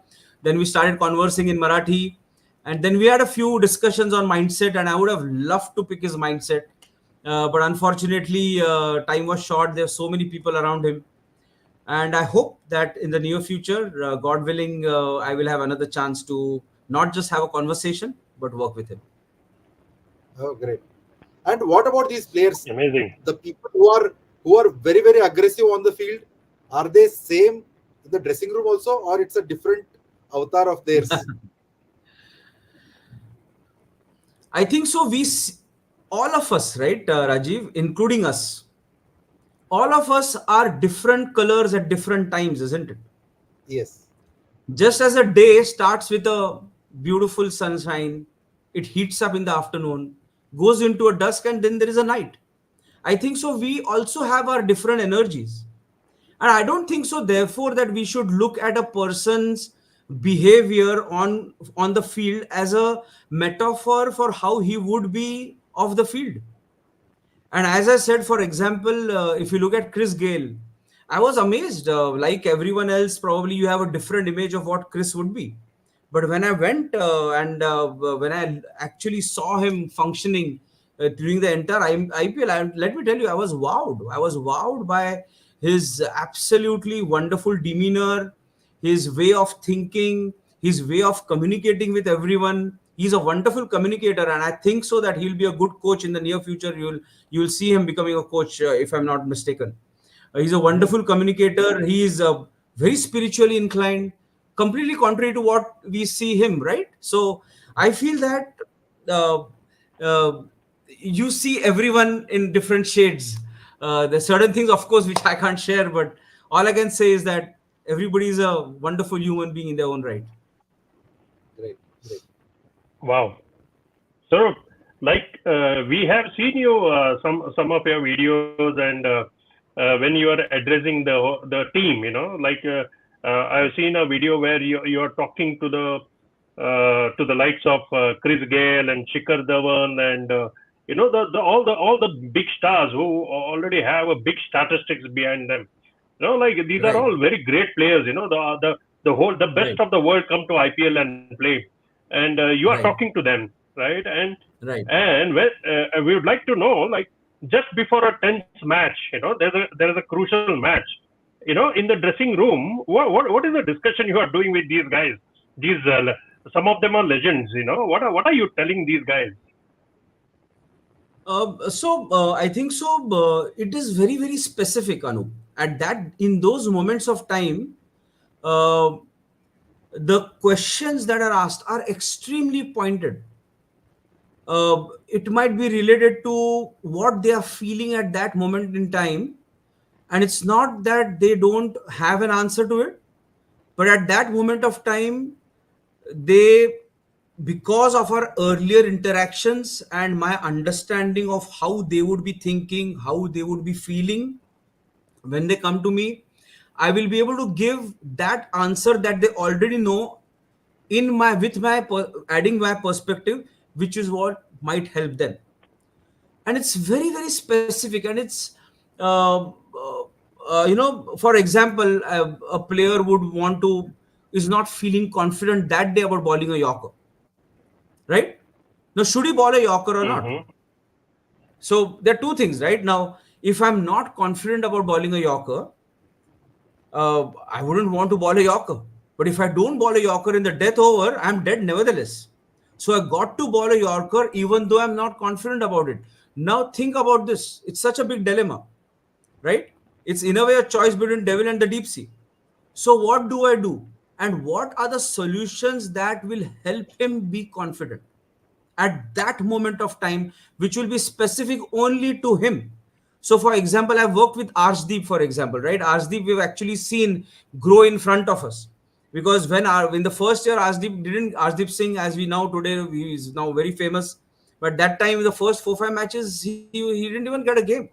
Then we started conversing in Marathi, and then we had a few discussions on mindset, and I would have loved to pick his mindset, but unfortunately time was short. There are so many people around him, and I hope that in the near future, God willing, I will have another chance to not just have a conversation but work with him. Oh, great. And what about these players? Amazing. The people who are very very aggressive on the field, are they same in the dressing room also, or it's a different avatar of theirs? I think so. All of us, right, Rajiv, including us, all of us are different colors at different times, isn't it? Yes. Just as a day starts with a beautiful sunshine, it heats up in the afternoon, goes into a dusk, and then there is a night. I think so. We also have our different energies. And I don't think so, therefore, that we should look at a person's behavior on the field as a metaphor for how he would be off the field. And as I said, for example, if you look at Chris Gale, I was amazed. Like everyone else, probably you have a different image of what Chris would be. But when I went and when I actually saw him functioning during the entire IPL, let me tell you, I was wowed. I was wowed by his absolutely wonderful demeanor, his way of thinking, his way of communicating with everyone. He's a wonderful communicator, and I think so that he'll be a good coach in the near future. You'll see him becoming a coach, if I'm not mistaken. He's a wonderful communicator. He is very spiritually inclined, completely contrary to what we see him, right? So I feel that uh, uh, you see everyone in different shades. There's certain things, of course, which I can't share, but all I can say is that everybody is a wonderful human being in their own right. Great, great. Wow. So, like we have seen you some of your videos, and when you are addressing the team, like I've seen a video where you are talking to the likes of Chris Gale and Shikhar Dhawan, and all the big stars who already have a big statistics behind them. Like these are Right, all very great players. The best right, of the world come to IPL and play, and you are right, talking to them, right? And right. and when, we would like to know, like just before a tense match, there is a crucial match. In the dressing room, what is the discussion you are doing with these guys? These some of them are legends. What are you telling these guys? I think so. It is very, very specific, Anu. At that, in those moments of time, uh, the questions that are asked are extremely pointed. It might be related to what they are feeling at that moment in time, and it's not that they don't have an answer to it, but at that moment of time, they, because of our earlier interactions and my understanding of how they would be thinking, how they would be feeling when they come to me, I will be able to give that answer that they already know in my with my adding my perspective, which is what might help them. And it's very, very specific, and it's for example, a player would want to is not feeling confident that day about bowling a Yorker, right? Now, should he ball a Yorker or not? Mm-hmm. So there are two things, right? Now, if I'm not confident about bowling a Yorker, I wouldn't want to bowl a Yorker. But if I don't bowl a Yorker in the death over, I'm dead nevertheless. So I got to bowl a Yorker even though I'm not confident about it. Now think about this. It's such a big dilemma, right? It's in a way a choice between devil and the deep sea. So what do I do? And what are the solutions that will help him be confident at that moment of time, which will be specific only to him? So, for example, I've worked with Arshdeep, for example, right? Arshdeep, we've actually seen grow in front of us, because in the first year, Arshdeep Singh, as we know today, he is now very famous. But that time, in the first 4 5 matches, he didn't even get a game.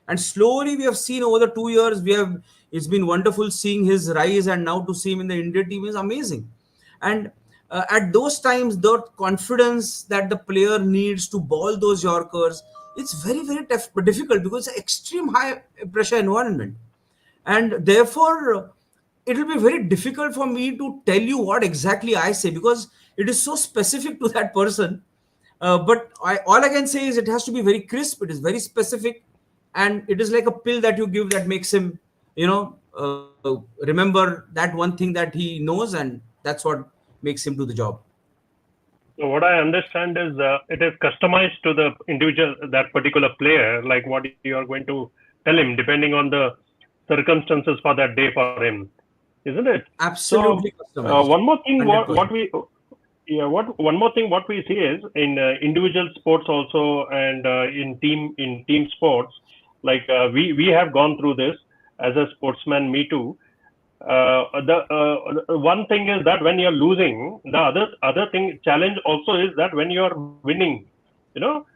And slowly, we have seen over the 2 years, it's been wonderful seeing his rise, and now to see him in the India team is amazing. And at those times, the confidence that the player needs to ball those Yorkers, it's very, very difficult, because it's an extreme high pressure environment. And therefore, it will be very difficult for me to tell you what exactly I say, because it is so specific to that person. All I can say is it has to be very crisp, it is very specific, and it is like a pill that you give that makes him, remember that one thing that he knows, and that's what makes him do the job. So what I understand is it is customized to the individual, that particular player, like what you are going to tell him, depending on the circumstances for that day for him, isn't it? So Absolutely customized. one more thing, what 100%. we what one more thing what we see is in individual sports also, and in team sports, like we have gone through this as a sportsman, me too. the one thing is that when you're losing, the other thing challenge also is that when you're winning,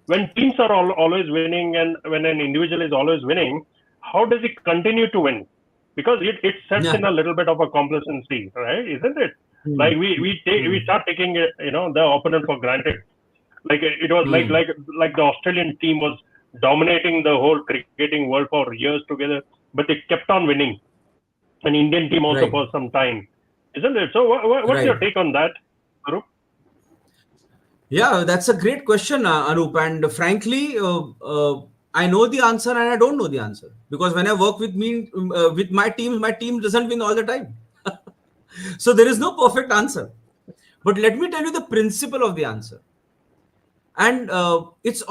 when teams are always winning and when an individual is always winning, how does he continue to win? Because it sets Yeah. in a little bit of a complacency, right? Isn't it? Hmm. Like we start taking the opponent for granted. Like it was Hmm. like the Australian team was dominating the whole cricketing world for years together, but they kept on winning. An Indian team also Right. for some time, isn't it? So what's your Right. take on that, Arup? Yeah, that's a great question, Anup. And frankly, I know the answer and I don't know the answer because when I work with my team doesn't win all the time. So there is no perfect answer. But let me tell you the principle of the answer. And it's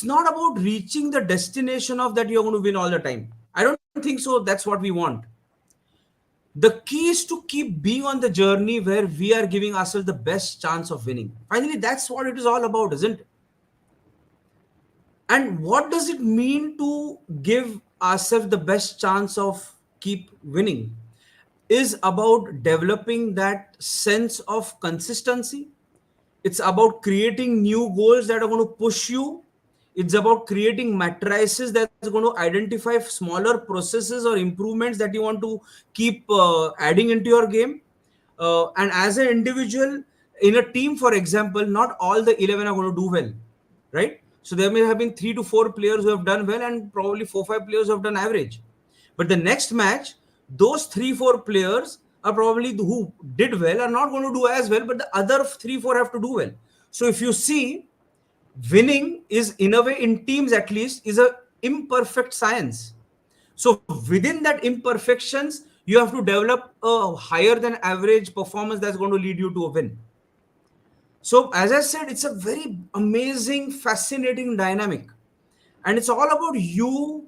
not about reaching the destination of that you're going to win all the time. I don't think so. That's what we want. The key is to keep being on the journey where we are giving ourselves the best chance of winning. Finally, that's what it is all about, isn't it? And what does it mean to give ourselves the best chance of keep winning? Is about developing that sense of consistency. It's about creating new goals that are going to push you. It's about creating matrices that's going to identify smaller processes or improvements that you want to keep adding into your game. And as an individual in a team, for example, not all the 11 are going to do well, right? So there may have been 3 to 4 players who have done well and probably 4 5 players who have done average. But the next match, those 3 4 players are probably who did well are not going to do as well, but the other 3 4 have to do well. So if you see, winning is in a way in teams at least is a imperfect science. So within that imperfections, you have to develop a higher than average performance that's going to lead you to a win. So as I said, it's a very amazing, fascinating dynamic. And it's all about you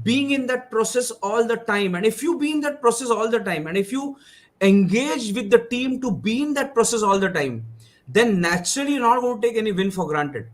being in that process all the time. And if you be in that process all the time, and if you engage with the team to be in that process all the time, then naturally you're not going to take any win for granted.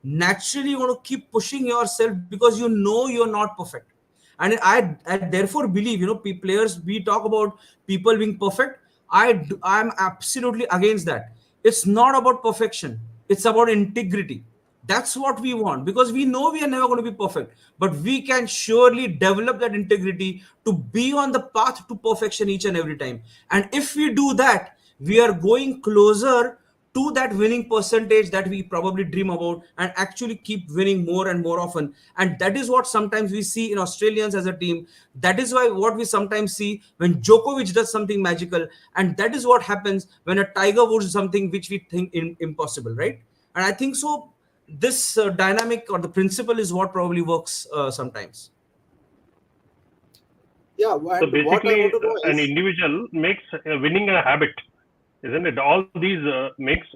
Naturally you're going to keep pushing yourself because you know you're not perfect. And I therefore believe, players, we talk about people being perfect. I'm absolutely against that. It's not about perfection, it's about integrity. That's what we want because we know we are never going to be perfect, but we can surely develop that integrity to be on the path to perfection each and every time. And if we do that, we are going closer to that winning percentage that we probably dream about and actually keep winning more and more often. And that is what sometimes we see in Australians as a team. That is why what we sometimes see when Djokovic does something magical, and that is what happens when a Tiger Woods does something which we think impossible, right? And I think so this dynamic or the principle is what probably works sometimes. Yeah, So and what I basically, want to know an is, individual makes winning a habit, isn't it? All these makes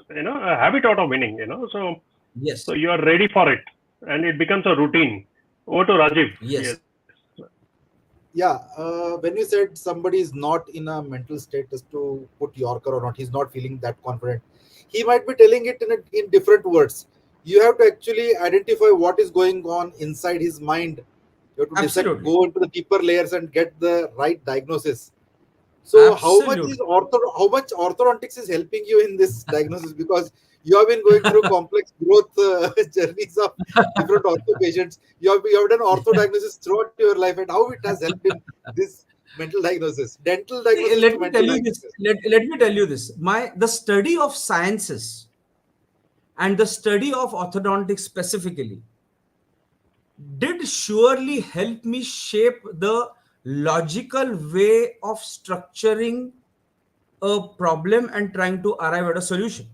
a habit out of winning. So Yes. you are ready for it, and it becomes a routine. Over to Rajiv. Yes. Yes. yeah, when you said somebody is not in a mental status to put Yorker or not, he's not feeling that confident. He might be telling it in different words. You have to actually identify what is going on inside his mind. You have to dissect, Absolutely. go into the deeper layers and get the right diagnosis. So Absolutely. how much orthodontics is helping you in this diagnosis? Because you have been going through complex growth journeys of different ortho patients. You have done ortho diagnosis throughout your life, and how it has helped in this mental diagnosis, dental See, diagnosis to let me mental tell you this. diagnosis. Let me tell you this. The study of sciences and the study of orthodontics specifically did surely help me shape the logical way of structuring a problem and trying to arrive at a solution.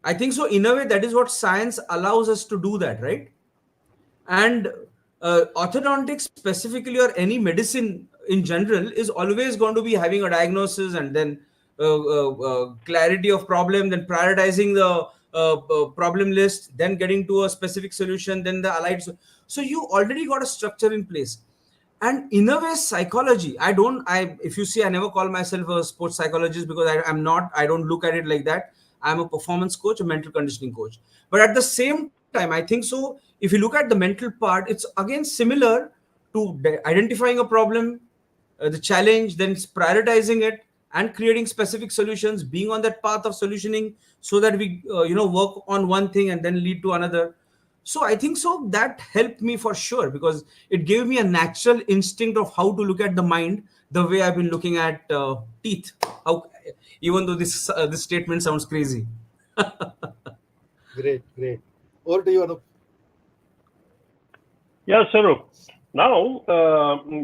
I think so. In a way, that is what science allows us to do that, right? And orthodontics specifically, or any medicine in general, is always going to be having a diagnosis and then clarity of problem, then prioritizing the problem list, then getting to a specific solution, then the allied. So you already got a structure in place. And in a way, psychology, if you see, I never call myself a sports psychologist because I'm not, I don't look at it like that. I'm a performance coach, a mental conditioning coach. But at the same time, I think so, if you look at the mental part, it's again similar to identifying a problem, the challenge, then it's prioritizing it and creating specific solutions, being on that path of solutioning, so that we work on one thing and then lead to another. So I think so that helped me for sure, because it gave me a natural instinct of how to look at the mind, the way I've been looking at teeth. How, even though this statement sounds crazy. Great, great. Over to you, Anup. Yeah, Sarup. Now,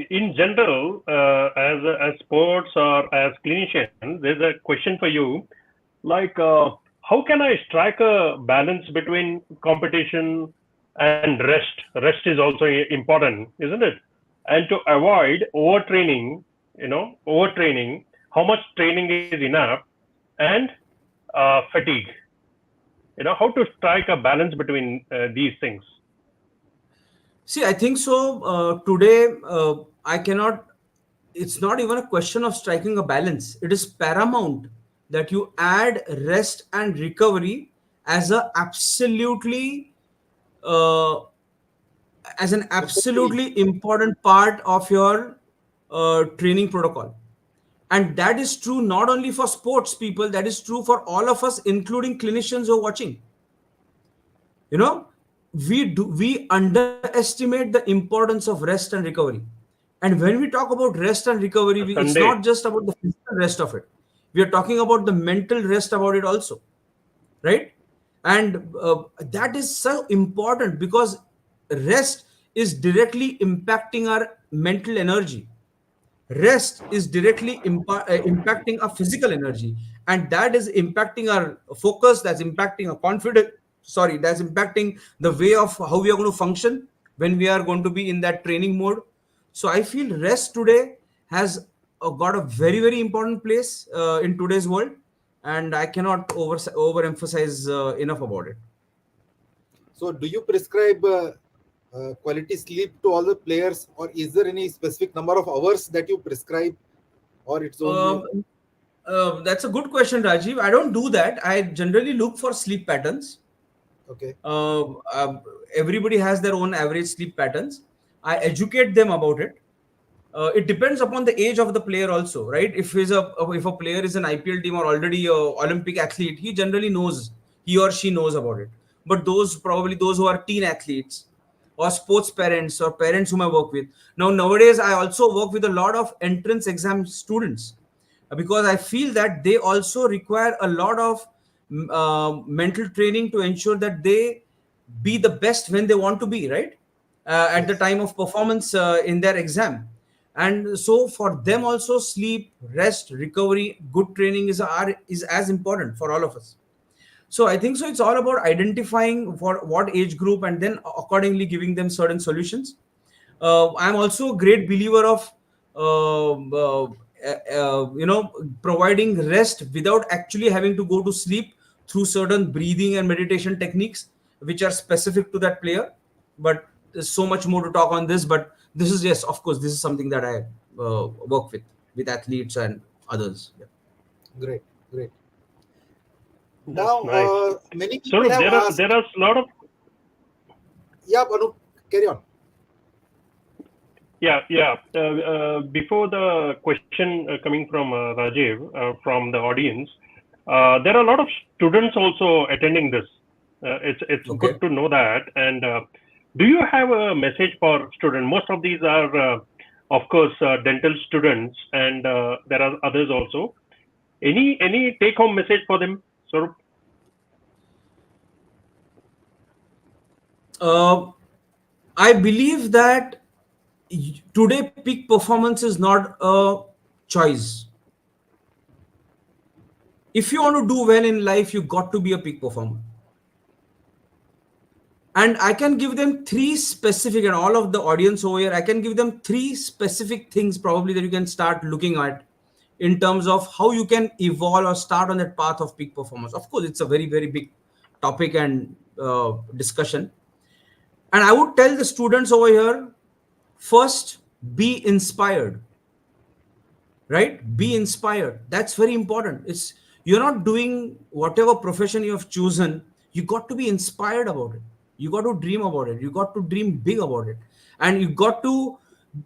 in general, as sports or as clinician, there's a question for you, like, how can I strike a balance between competition and rest? Rest is also important, isn't it? And to avoid overtraining, overtraining, how much training is enough, and fatigue. How to strike a balance between these things. See, I think so. Today, I cannot. It's not even a question of striking a balance. It is paramount that you add rest and recovery as a absolutely, uh, as an Necessary. absolutely important part of your training protocol. And that is true not only for sports people. That is true for all of us, including clinicians who are watching. You know, we underestimate the importance of rest and recovery. And when we talk about rest and recovery, it's Sunday. not just about the physical rest of it. We are talking about the mental rest about it also, right? And that is so important, because rest is directly impacting our mental energy. Rest is directly impacting our physical energy, and that is impacting our focus, that's impacting our confidence, sorry, that's impacting the way of how we are going to function when we are going to be in that training mode. So I feel rest today has got a very, very important place in today's world, and I cannot overemphasize enough about it. So, do you prescribe quality sleep to all the players, or is there any specific number of hours that you prescribe, or it's only um, that's a good question, Rajiv. I don't do that. I generally look for sleep patterns. okay? uh, uh, Everybody has their own average sleep patterns. I educate them about it. It depends upon the age of the player also, right? If a player is an IPL team or already a Olympic athlete, he generally knows, he or she knows about it. But those who are teen athletes or sports parents or parents whom I work with, now nowadays I also work with a lot of entrance exam students, because I feel that they also require a lot of mental training to ensure that they be the best when they want to be, right? At the Yes. time of performance in their exam. And so for them also, sleep, rest, recovery, good training is as important for all of us. So I think so it's all about identifying for what age group and then accordingly giving them certain solutions. I'm also a great believer of providing rest without actually having to go to sleep, through certain breathing and meditation techniques which are specific to that player. But there's so much more to talk on this. But this is, yes, of course, this is something that I work with athletes and others. Yeah. Great, great. That's Now, nice. many people Sarup, have there asked. are a lot of. Yeah, Anup, carry on. Yeah, yeah. Before the question coming from Rajiv from the audience, there are a lot of students also attending this. It's good Okay. to know that. And do you have a message for students? Most of these are, of course, dental students, and there are others also. Any take home message for them, Sarup? Uh, I believe that today peak performance is not a choice. If you want to do well in life, you got to be a peak performer. And I can give them three specific, and all of the audience over here, I can give them three specific things probably that you can start looking at in terms of how you can evolve or start on that path of peak performance. Of course, it's a very, very big topic and discussion. And I would tell the students over here, first, be inspired, right? Be inspired. That's very important. It's, you're not doing whatever profession you have chosen, you got to be inspired about it. You got to dream about it. You got to dream big about it. And you got to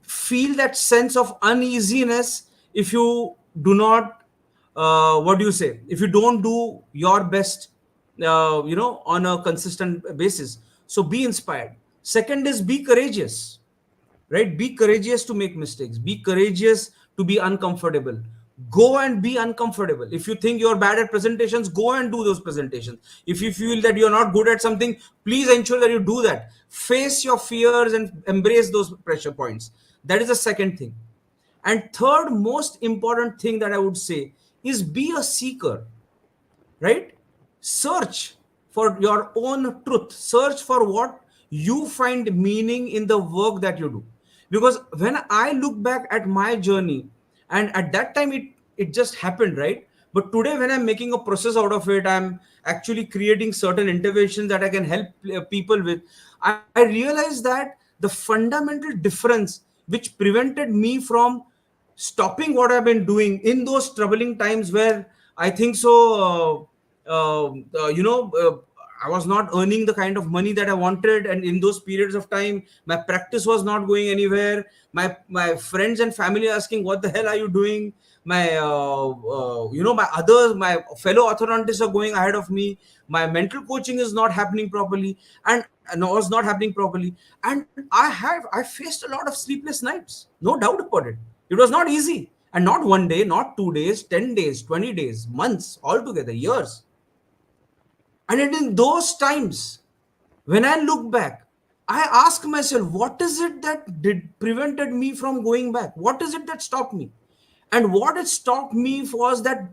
feel that sense of uneasiness if you do not, what do you say, if you don't do your best, on a consistent basis. So be inspired. Second is be courageous, right? Be courageous to make mistakes, be courageous to be uncomfortable. Go and be uncomfortable. If you think you're bad at presentations, go and do those presentations. If you feel that you're not good at something, please ensure that you do that. Face your fears and embrace those pressure points. That is the second thing. And third most important thing that I would say is be a seeker, right? Search for your own truth, search for what you find meaning in the work that you do. Because when I look back at my journey, and at that time it just happened, right? But today when I'm making a process out of it, I'm actually creating certain interventions that I can help people with. I realized that the fundamental difference which prevented me from stopping what I've been doing in those troubling times where I think so, I was not earning the kind of money that I wanted, and in those periods of time, my practice was not going anywhere. My friends and family asking, "What the hell are you doing?" My fellow orthodontists are going ahead of me. My mental coaching is not happening properly, and was not happening properly. And I faced a lot of sleepless nights, no doubt about it. It was not easy. And not one day, not 2 days, 10 days, 20 days, months, altogether, years. And in those times, when I look back, I ask myself, what is it that did prevented me from going back? What is it that stopped me? And what it stopped me was that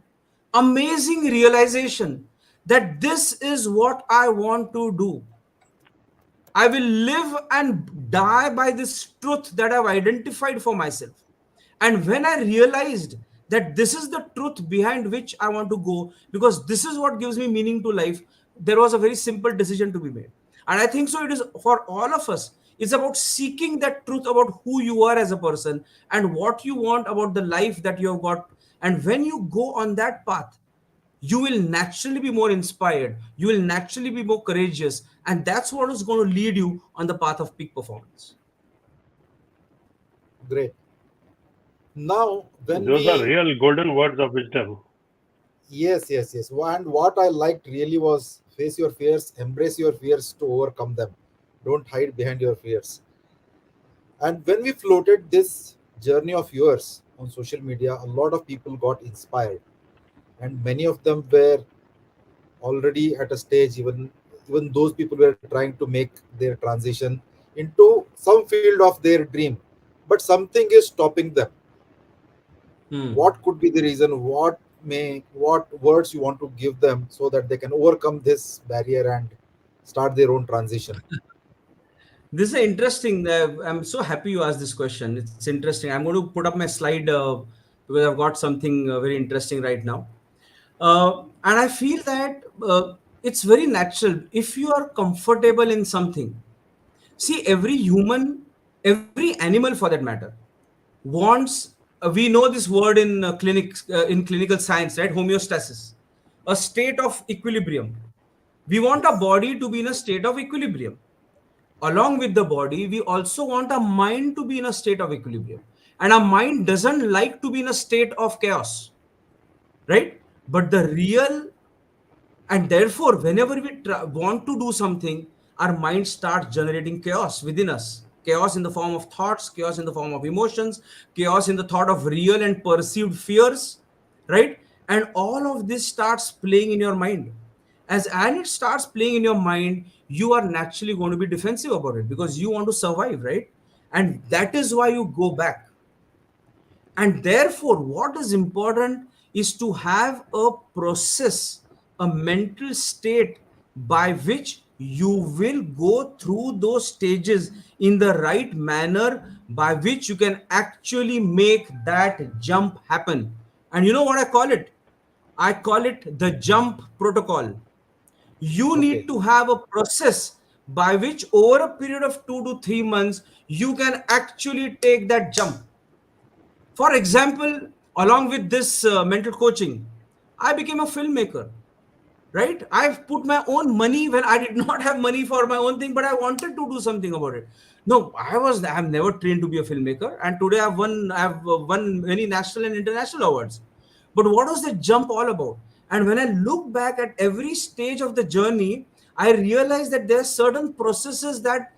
amazing realization that this is what I want to do. I will live and die by this truth that I've identified for myself. And when I realized that this is the truth behind which I want to go, because this is what gives me meaning to life, there was a very simple decision to be made. And I think so, it is for all of us. It's about seeking that truth about who you are as a person and what you want about the life that you have got. And when you go on that path, you will naturally be more inspired, you will naturally be more courageous, and that's what is going to lead you on the path of peak performance. Great. Now, when Those are we, real golden words of wisdom. yes, yes, yes. And what I liked really was face your fears, embrace your fears to overcome them. Don't hide behind your fears. And when we floated this journey of yours on social media, a lot of people got inspired, and many of them were already at a stage. Even those people were trying to make their transition into some field of their dream, but something is stopping them. Hmm. What could be the reason? What words you want to give them so that they can overcome this barrier and start their own transition? This is interesting. I'm so happy you asked this question. It's interesting. I'm going to put up my slide because I've got something very interesting right now. And I feel that it's very natural. If you are comfortable in something, see, every human, every animal for that matter, wants, we know this word in clinics, in clinical science, right? Homeostasis, a state of equilibrium. We want our Yes. body to be in a state of equilibrium. Along with the body, we also want our mind to be in a state of equilibrium. And our mind doesn't like to be in a state of chaos, right? But the real, and therefore, whenever we want to do something, our mind starts generating chaos within us. Chaos in the form of thoughts, chaos in the form of emotions, chaos in the thought of real and perceived fears, right? And all of this starts playing in your mind. And it starts playing in your mind, you are naturally going to be defensive about it because you want to survive, right? And that is why you go back. And therefore, what is important is to have a process, a mental state by which you will go through those stages in the right manner, by which you can actually make that jump happen. And you know what I call it? I call it the jump protocol. You Okay. need to have a process by which over a period of 2 to 3 months, you can actually take that jump. For example, along with this mental coaching, I became a filmmaker. right? I've put my own money when I did not have money for my own thing, but I wanted to do something about it. No, I've never trained to be a filmmaker, and today I've won many national and international awards. But what was the jump all about? And when I look back at every stage of the journey, I realized that there are certain processes that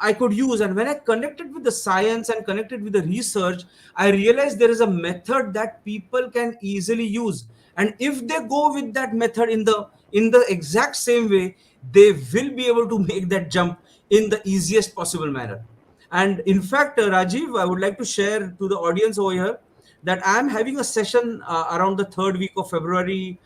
I could use. And when I connected with the science and connected with the research, I realized there is a method that people can easily use. And if they go with that method in the exact same way, they will be able to make that jump in the easiest possible manner. And in fact, Rajiv, I would like to share to the audience over here that I'm having a session around the third week of February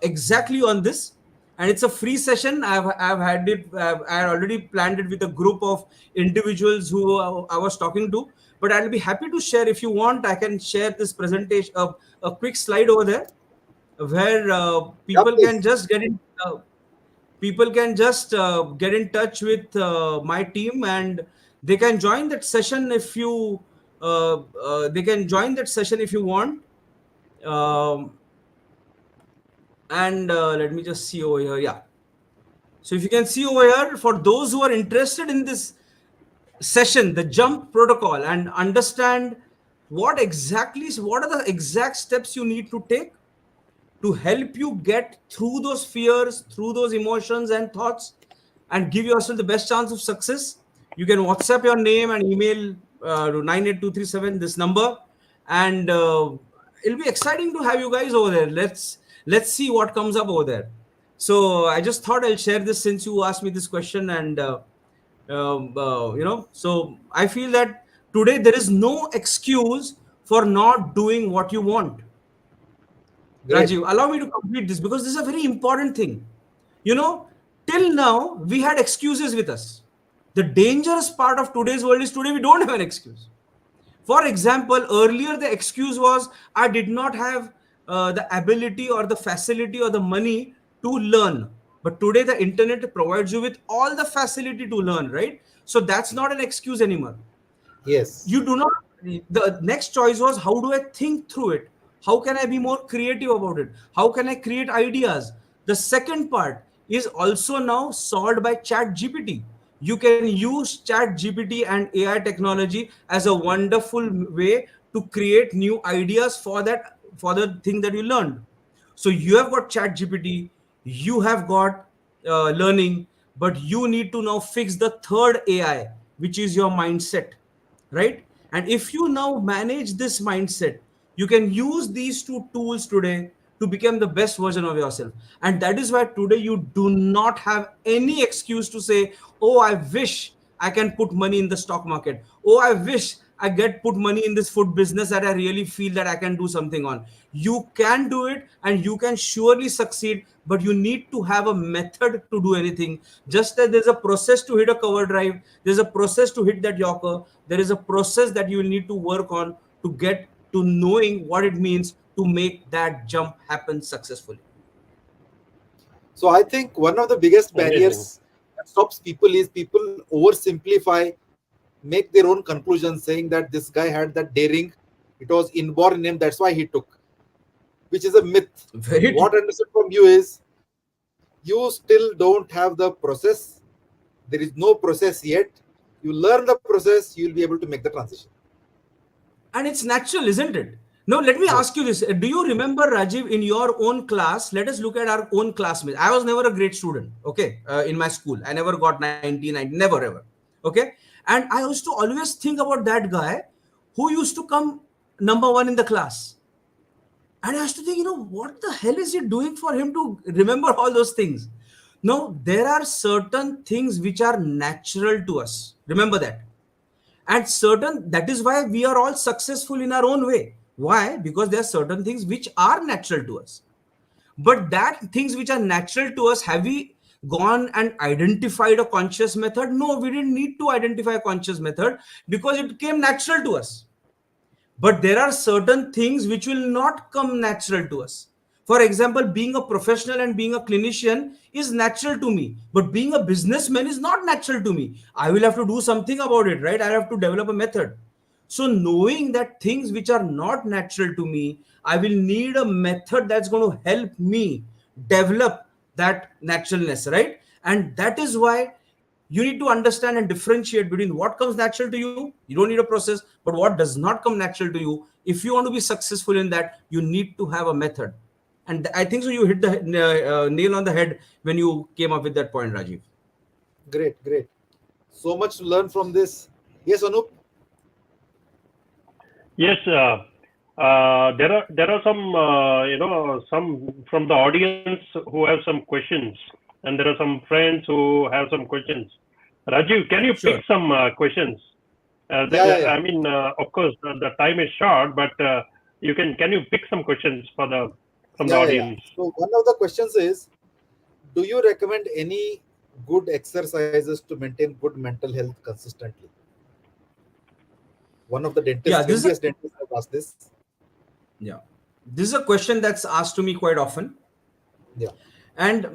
exactly on this, and it's a free session. I've had it. I had already planned it with a group of individuals who I was talking to. But I'll be happy to share if you want. I can share this presentation, a quick slide over there, where Yeah, please. people can just get in touch with my team, and they can join that session if you they can join that session if you want. Um, and let me just see over here. Yeah. So if you can see over here, for those who are interested in this session, the jump protocol, and understand what are the exact steps you need to take to help you get through those fears, through those emotions and thoughts, and give yourself the best chance of success, you can WhatsApp your name and email to 98237, this number, and it'll be exciting to have you guys over there. Let's see what comes up over there. So I just thought I'll share this since you asked me this question, and so I feel that today there is no excuse for not doing what you want. Great. Rajiv, allow me to complete this because this is a very important thing. You know, till now, we had excuses with us. The dangerous part of today's world is today we don't have an excuse. For example, earlier the excuse was I did not have the ability or the facility or the money to learn. But today the internet provides you with all the facility to learn, right? So that's not an excuse anymore. Yes. You do not, the next choice was how do I think through it, how can I be more creative about it, how can I create ideas. The second part is also now solved by chat gpt. You can use chat gpt and AI technology as a wonderful way to create new ideas for the thing that you learned. So you have got chat gpt, you have got learning, but you need to now fix the third AI, which is your mindset, right? And if you now manage this mindset, you can use these two tools today to become the best version of yourself. And that is why today you do not have any excuse to say, oh, I wish I can put money in the stock market. Oh, I wish I get put money in this food business that I really feel that I can do something on. You can do it and you can surely succeed, but you need to have a method to do anything. Just as there's a process to hit a cover drive, there's a process to hit that yorker, there is a process that you will need to work on to get to knowing what it means to make that jump happen successfully. So I think one of the biggest Amazing. barriers that stops people is people oversimplify, make their own conclusions, saying that this guy had that daring, it was inborn in him, that's why he took, which is a myth. Very What true. I understood from you is you still don't have the process. There is no process yet. You learn the process, you will be able to make the transition. And it's natural, isn't it? Now, let me ask you Yes. this. Do you remember, Rajiv, in your own class? Let us look at our own classmates. I was never a great student, okay, in my school. I never got 90, never ever, okay? And I used to always think about that guy who used to come number one in the class. And I used to think, what the hell is it doing for him to remember all those things? No, there are certain things which are natural to us. Remember that. And certain, that is why we are all successful in our own way. Why? Because there are certain things which are natural to us. But that things which are natural to us, have we gone and identified a conscious method? No, we didn't need to identify a conscious method because it came natural to us. But there are certain things which will not come natural to us. For example, being a professional and being a clinician is natural to me, but being a businessman is not natural to me. I will have to do something about it, right? I have to develop a method. So knowing that things which are not natural to me, I will need a method that's going to help me develop that naturalness, right? And that is why you need to understand and differentiate between what comes natural to you. You don't need a process, but what does not come natural to you. If you want to be successful in that, you need to have a method. And I think so you hit the nail on the head when you came up with that point, Rajiv. Great, great. So much to learn from this. Yes, Anup. Yes, there are some some from the audience who have some questions, and there are some friends who have some questions. Rajiv, can you pick Sure. some questions? Yeah, yeah, yeah. I mean, of course, the time is short, but you can you pick some questions for the from the Yeah, yeah, yeah. audience? So one of the questions is, do you recommend any good exercises to maintain good mental health consistently? One of the Yeah, dentists, this is a MBS dentists, have asked this. yeah, this is a question that's asked to me quite often. Yeah, And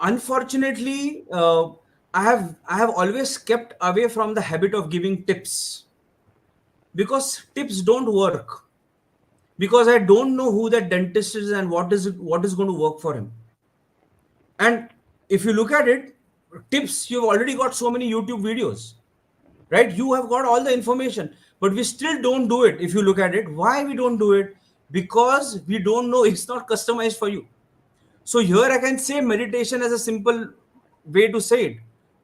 unfortunately, I have always kept away from the habit of giving tips, because tips don't work, because I don't know who that dentist is and what is going to work for him. And if you look at it, tips, you've already got so many YouTube videos, right? You have got all the information, but we still don't do it. If you look at it, why we don't do it? Because we don't know, it's not customized for you. So here I can say meditation as a simple way to say it.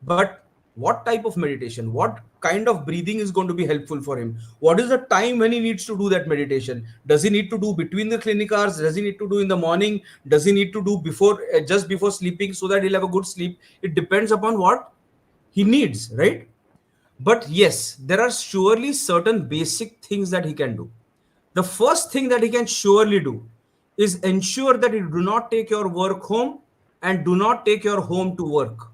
But what type of meditation? What kind of breathing is going to be helpful for him? What is the time when he needs to do that meditation? Does he need to do between the clinic hours? Does he need to do in the morning? Does he need to do before, just before sleeping, so that he'll have a good sleep? It depends upon what he needs, right? But yes, there are surely certain basic things that he can do. The first thing that he can surely do is ensure that you do not take your work home and do not take your home to work,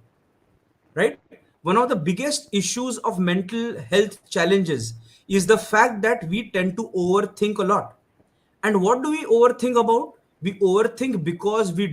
right? One of the biggest issues of mental health challenges is the fact that we tend to overthink a lot. And what do we overthink about? We overthink because we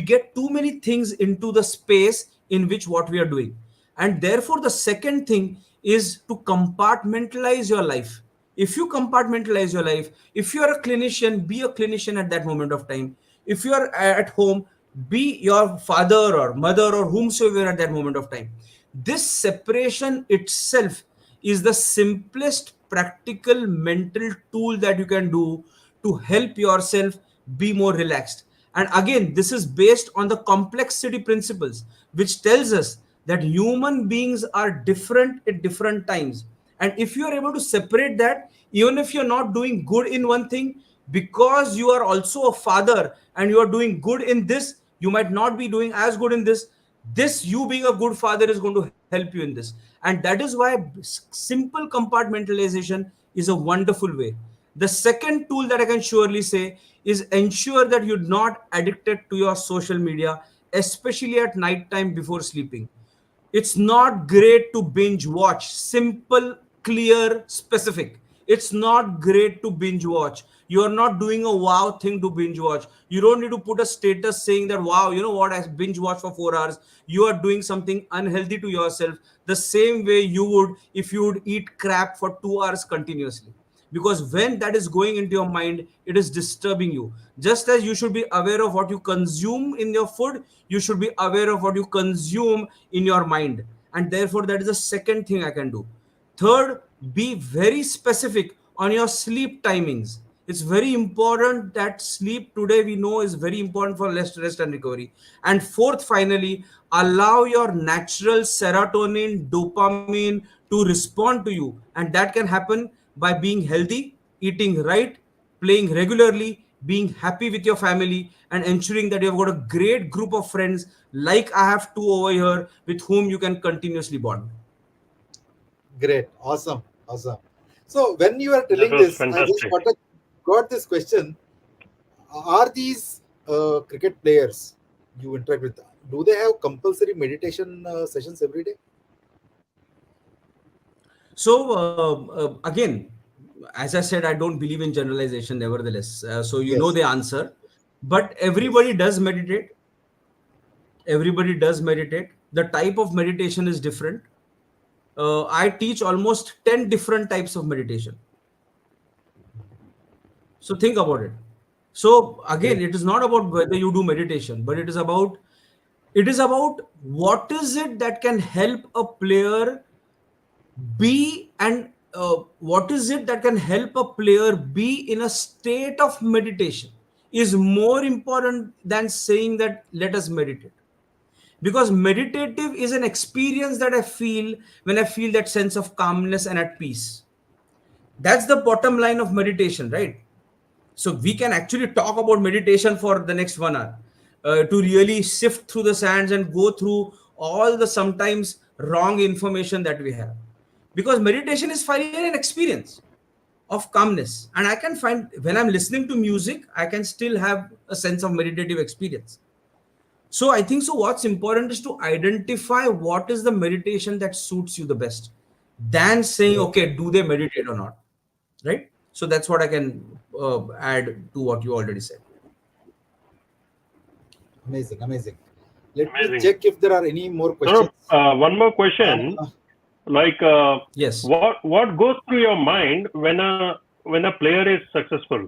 get too many things into the space in which what we are doing. And therefore the second thing is to compartmentalize your life. If you compartmentalize your life, if you are a clinician, be a clinician at that moment of time. If you are at home, be your father or mother or whomsoever at that moment of time. This separation itself is the simplest practical mental tool that you can do to help yourself be more relaxed. And again, this is based on the complexity principles, which tells us that human beings are different at different times. And if you are able to separate that, even if you're not doing good in one thing, because you are also a father and you are doing good in this, you might not be doing as good in this. This, you being a good father, is going to help you in this. And that is why simple compartmentalization is a wonderful way. The second tool that I can surely say is ensure that you're not addicted to your social media, especially at night time before sleeping. It's not great to binge watch. Simple, clear, specific. It's not great to binge watch. You are not doing a wow thing to binge watch. You don't need to put a status saying that, wow, you know what, I binge watch for 4 hours. You are doing something unhealthy to yourself, the same way you would if you would eat crap for 2 hours continuously. Because when that is going into your mind, it is disturbing you. Just as you should be aware of what you consume in your food, you should be aware of what you consume in your mind. And therefore that is the second thing I can do. Third, be very specific on your sleep timings. It's very important that sleep today we know is very important for rest and recovery. And fourth, finally, allow your natural serotonin, dopamine to respond to you. And that can happen by being healthy, eating right, playing regularly, being happy with your family, and ensuring that you've got a great group of friends like I have two over here with whom you can continuously bond. great, awesome, awesome. So when you are That telling was this, I just fantastic. got this question: are these cricket players you interact with? Do they have compulsory meditation sessions every day? So, again, as I said, I don't believe in generalization, nevertheless. So, you know Yes, the answer. But yes. everybody does meditate. Everybody does meditate. The type of meditation is different. I teach almost 10 different types of meditation. So, think about it. So again, it is not about whether you do meditation, but it is about what is it that can help a player be, and what is it that can help a player be in a state of meditation is more important than saying that let us meditate. Because meditative is an experience that I feel when I feel that sense of calmness and at peace. That's the bottom line of meditation, right? So we can actually talk about meditation for the next 1 hour, to really sift through the sands and go through all the sometimes wrong information that we have. Because meditation is finally an experience of calmness. And I can find when I'm listening to music, I can still have a sense of meditative experience. So I think so. What's important is to identify what is the meditation that suits you the best, than saying, Yeah. okay, do they meditate or not, right? So that's what I can add to what you already said. Amazing, amazing. Let me Amazing. check if there are any more So, questions. one more question. Uh, Like, Yes. what goes through your mind when a player is successful?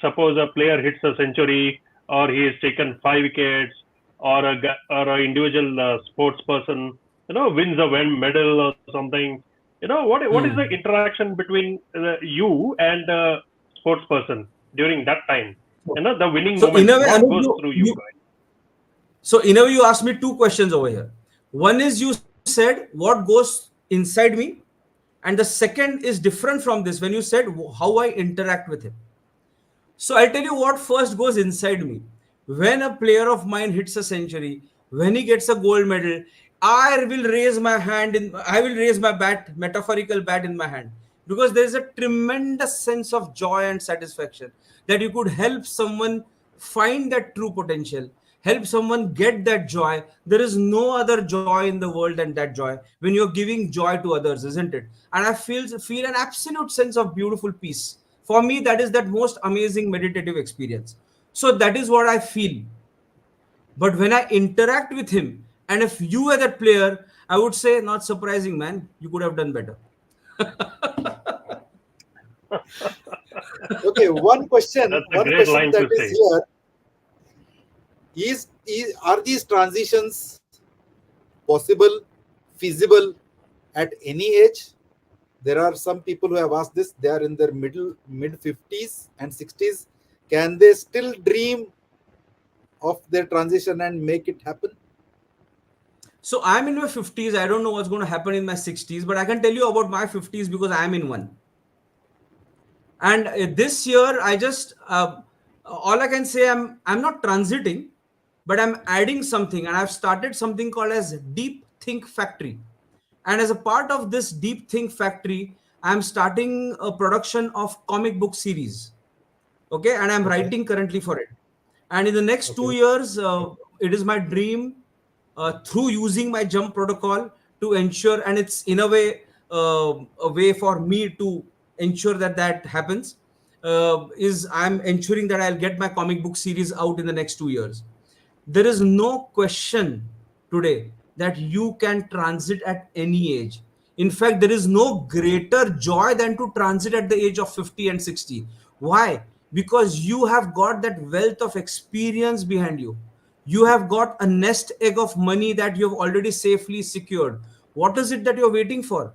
Suppose a player hits a century, or he has taken 5 wickets, or a individual sports person, wins a medal or something. What is the Hmm. interaction between you and the sports person during that time? The winning So in moment. a way, What Anuj, goes through you guys? so in a way, you asked me two questions over here. One is you said what goes inside me, and the second is different from this when you said how I interact with him. So I'll tell you what first goes inside me. When a player of mine hits a century, when he gets a gold medal, I will raise my bat, metaphorical bat in my hand. Because there is a tremendous sense of joy and satisfaction that you could help someone find that true potential, help someone get that joy. There is no other joy in the world than that joy when you're giving joy to others, isn't it? And I feel an absolute sense of beautiful peace. For me, that is that most amazing meditative experience. So that is what I feel. But when I interact with him, and if you were that player, I would say, not surprising, man, you could have done better. okay, That's a one great question line that to is say. here is are these transitions possible, feasible at any age? There are some people who have asked this. They are in their mid 50s and 60s. Can they still dream of their transition and make it happen? So I'm in my 50s. I don't know what's going to happen in my 60s, but I can tell you about my 50s because I'm in one. And this year, I just all I can say, I'm not transiting, but I'm adding something, and I've started something called as Deep Think Factory. And as a part of this Deep Think Factory, I'm starting a production of comic book series. Okay, and I'm Okay, writing currently for it. And in the next two okay, years, it is my dream, through using my jump protocol, to ensure, and it's in a way for me to ensure that that happens, is I'm ensuring that I'll get my comic book series out in the next 2 years. There is no question today that you can transit at any age. In fact, there is no greater joy than to transit at the age of 50 and 60. Why? Because you have got that wealth of experience behind you. You have got a nest egg of money that you have already safely secured. What is it that you're waiting for?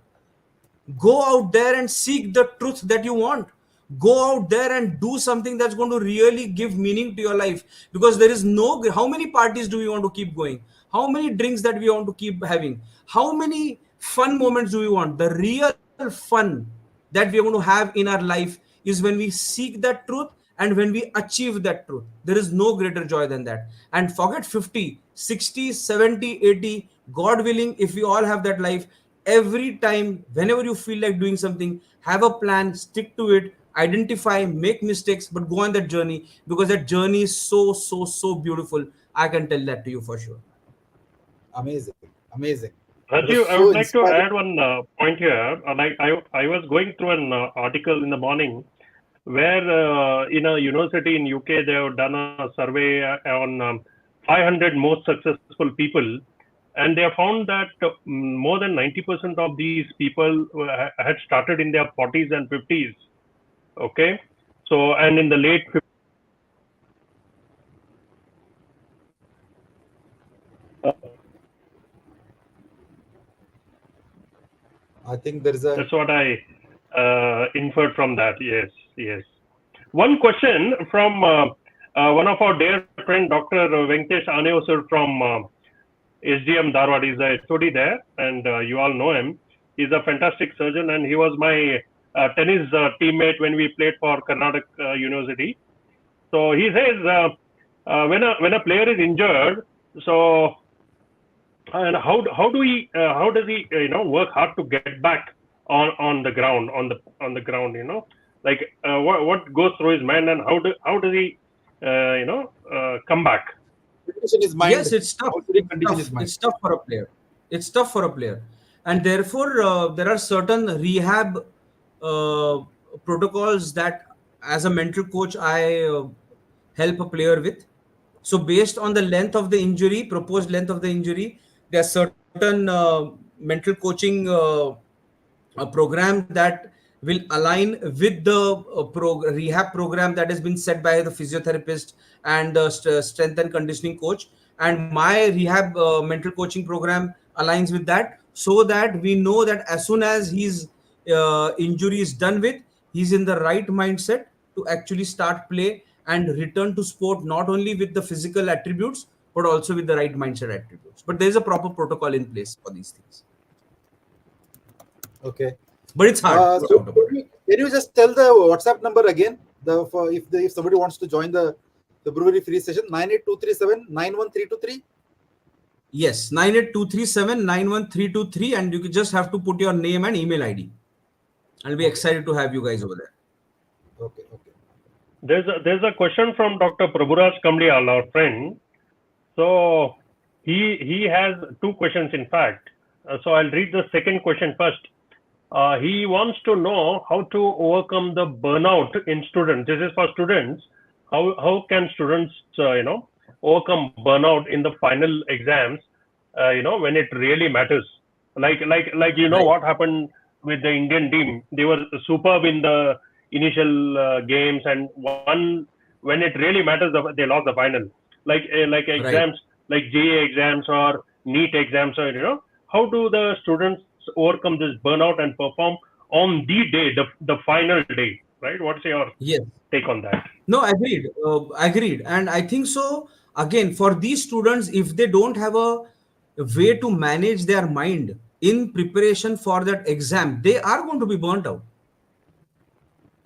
Go out there and seek the truth that you want. Go out there and do something that's going to really give meaning to your life. Because there is no, how many parties do we want to keep going? How many drinks that we want to keep having? How many fun moments do we want? The real fun that we are going to have in our life is when we seek that truth and when we achieve that truth. There is no greater joy than that. And forget 50, 60, 70, 80. God willing, if we all have that life, every time, whenever you feel like doing something, have a plan, stick to it, identify, make mistakes, but go on that journey, because that journey is so, so, so beautiful. I can tell that to you for sure. amazing, amazing. That was Rajiv, I so would like to inspiring. add one point here. I was going through an article in the morning where in a university in UK they have done a survey on 500 most successful people, and they have found that more than 90% of these people had started in their 40s and 50s. Okay, so and in the late I think there is a. That's what I inferred from that. Yes, yes. One question from one of our dear friend, Dr. Venkatesh Aneosur from SDM Dharwad. He's a HOD there, and you all know him. He's a fantastic surgeon, and he was my tennis teammate when we played for Karnataka University. So he says when a player is injured, so and how does he work hard to get back on the ground like what goes through his mind, and how does he come back? Condition his mind. Yes, it's tough. How should he condition his mind? It's tough for a player. It's tough for a player, and therefore there are certain rehab protocols that, as a mental coach, I help a player with. So based on the length of the injury, proposed length of the injury, there are certain mental coaching program that will align with the rehab program that has been set by the physiotherapist and the strength and conditioning coach. And my rehab mental coaching program aligns with that, so that we know that as soon as his injury is done with, he's in the right mindset to actually start play and return to sport, not only with the physical attributes but also with the right mindset attributes. But there's a proper protocol in place for these things. Okay. But it's hard. So can you just tell the WhatsApp number again? If somebody wants to join the brewery free session, 98237-91323. Yes, 98237-91323, and you just have to put your name and email ID. I'll be excited to have you guys over there. Okay. There's a question from Dr. Prabhuraj Kamdiyal, our friend. So he has two questions, in fact. So I'll read the second question first. He wants to know how to overcome the burnout in students. This is for students. How can students overcome burnout in the final exams? When it really matters. Like what happened with the Indian team. They were superb in the initial games, and when it really matters, they lost the final. Like exams, like JEE exams or NEET exams, or how do the students overcome this burnout and perform on the day, the final day, right? What's your take on that? No, agreed. And I think so, again, for these students, if they don't have a way to manage their mind in preparation for that exam, they are going to be burnt out.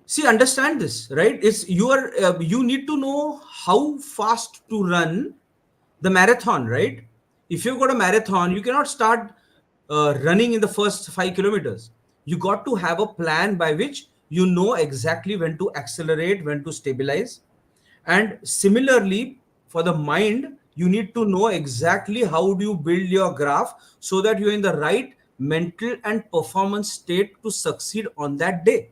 See, understand this, right? You need to know how fast to run the marathon, right? If you've got a marathon, you cannot start running in the first 5 kilometers. You got to have a plan by which you know exactly when to accelerate, when to stabilize. And similarly, for the mind, you need to know exactly how do you build your graph so that you're in the right mental and performance state to succeed on that day.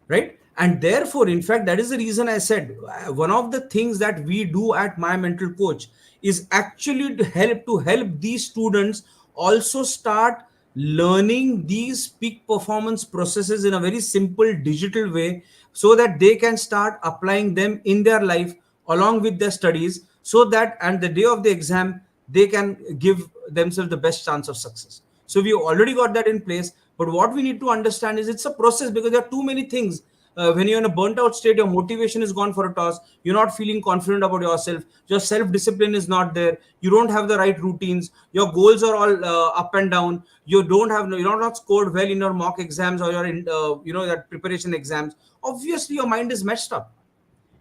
Right? And therefore, in fact, that is the reason I said one of the things that we do at My Mental Coach is actually to help these students also start learning these peak performance processes in a very simple digital way, so that they can start applying them in their life along with their studies, so that at the day of the exam they can give themselves the best chance of success. So we already got that in place, but what we need to understand is it's a process, because there are too many things. When you're in a burnt out state, your motivation is gone for a toss. You're not feeling confident about yourself. Your self-discipline is not there. You don't have the right routines. Your goals are all up and down. You're not scored well in your mock exams or your that preparation exams. Obviously, your mind is messed up.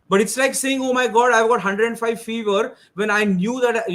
But it's like saying, oh my God, I've got 105 fever, when I knew that,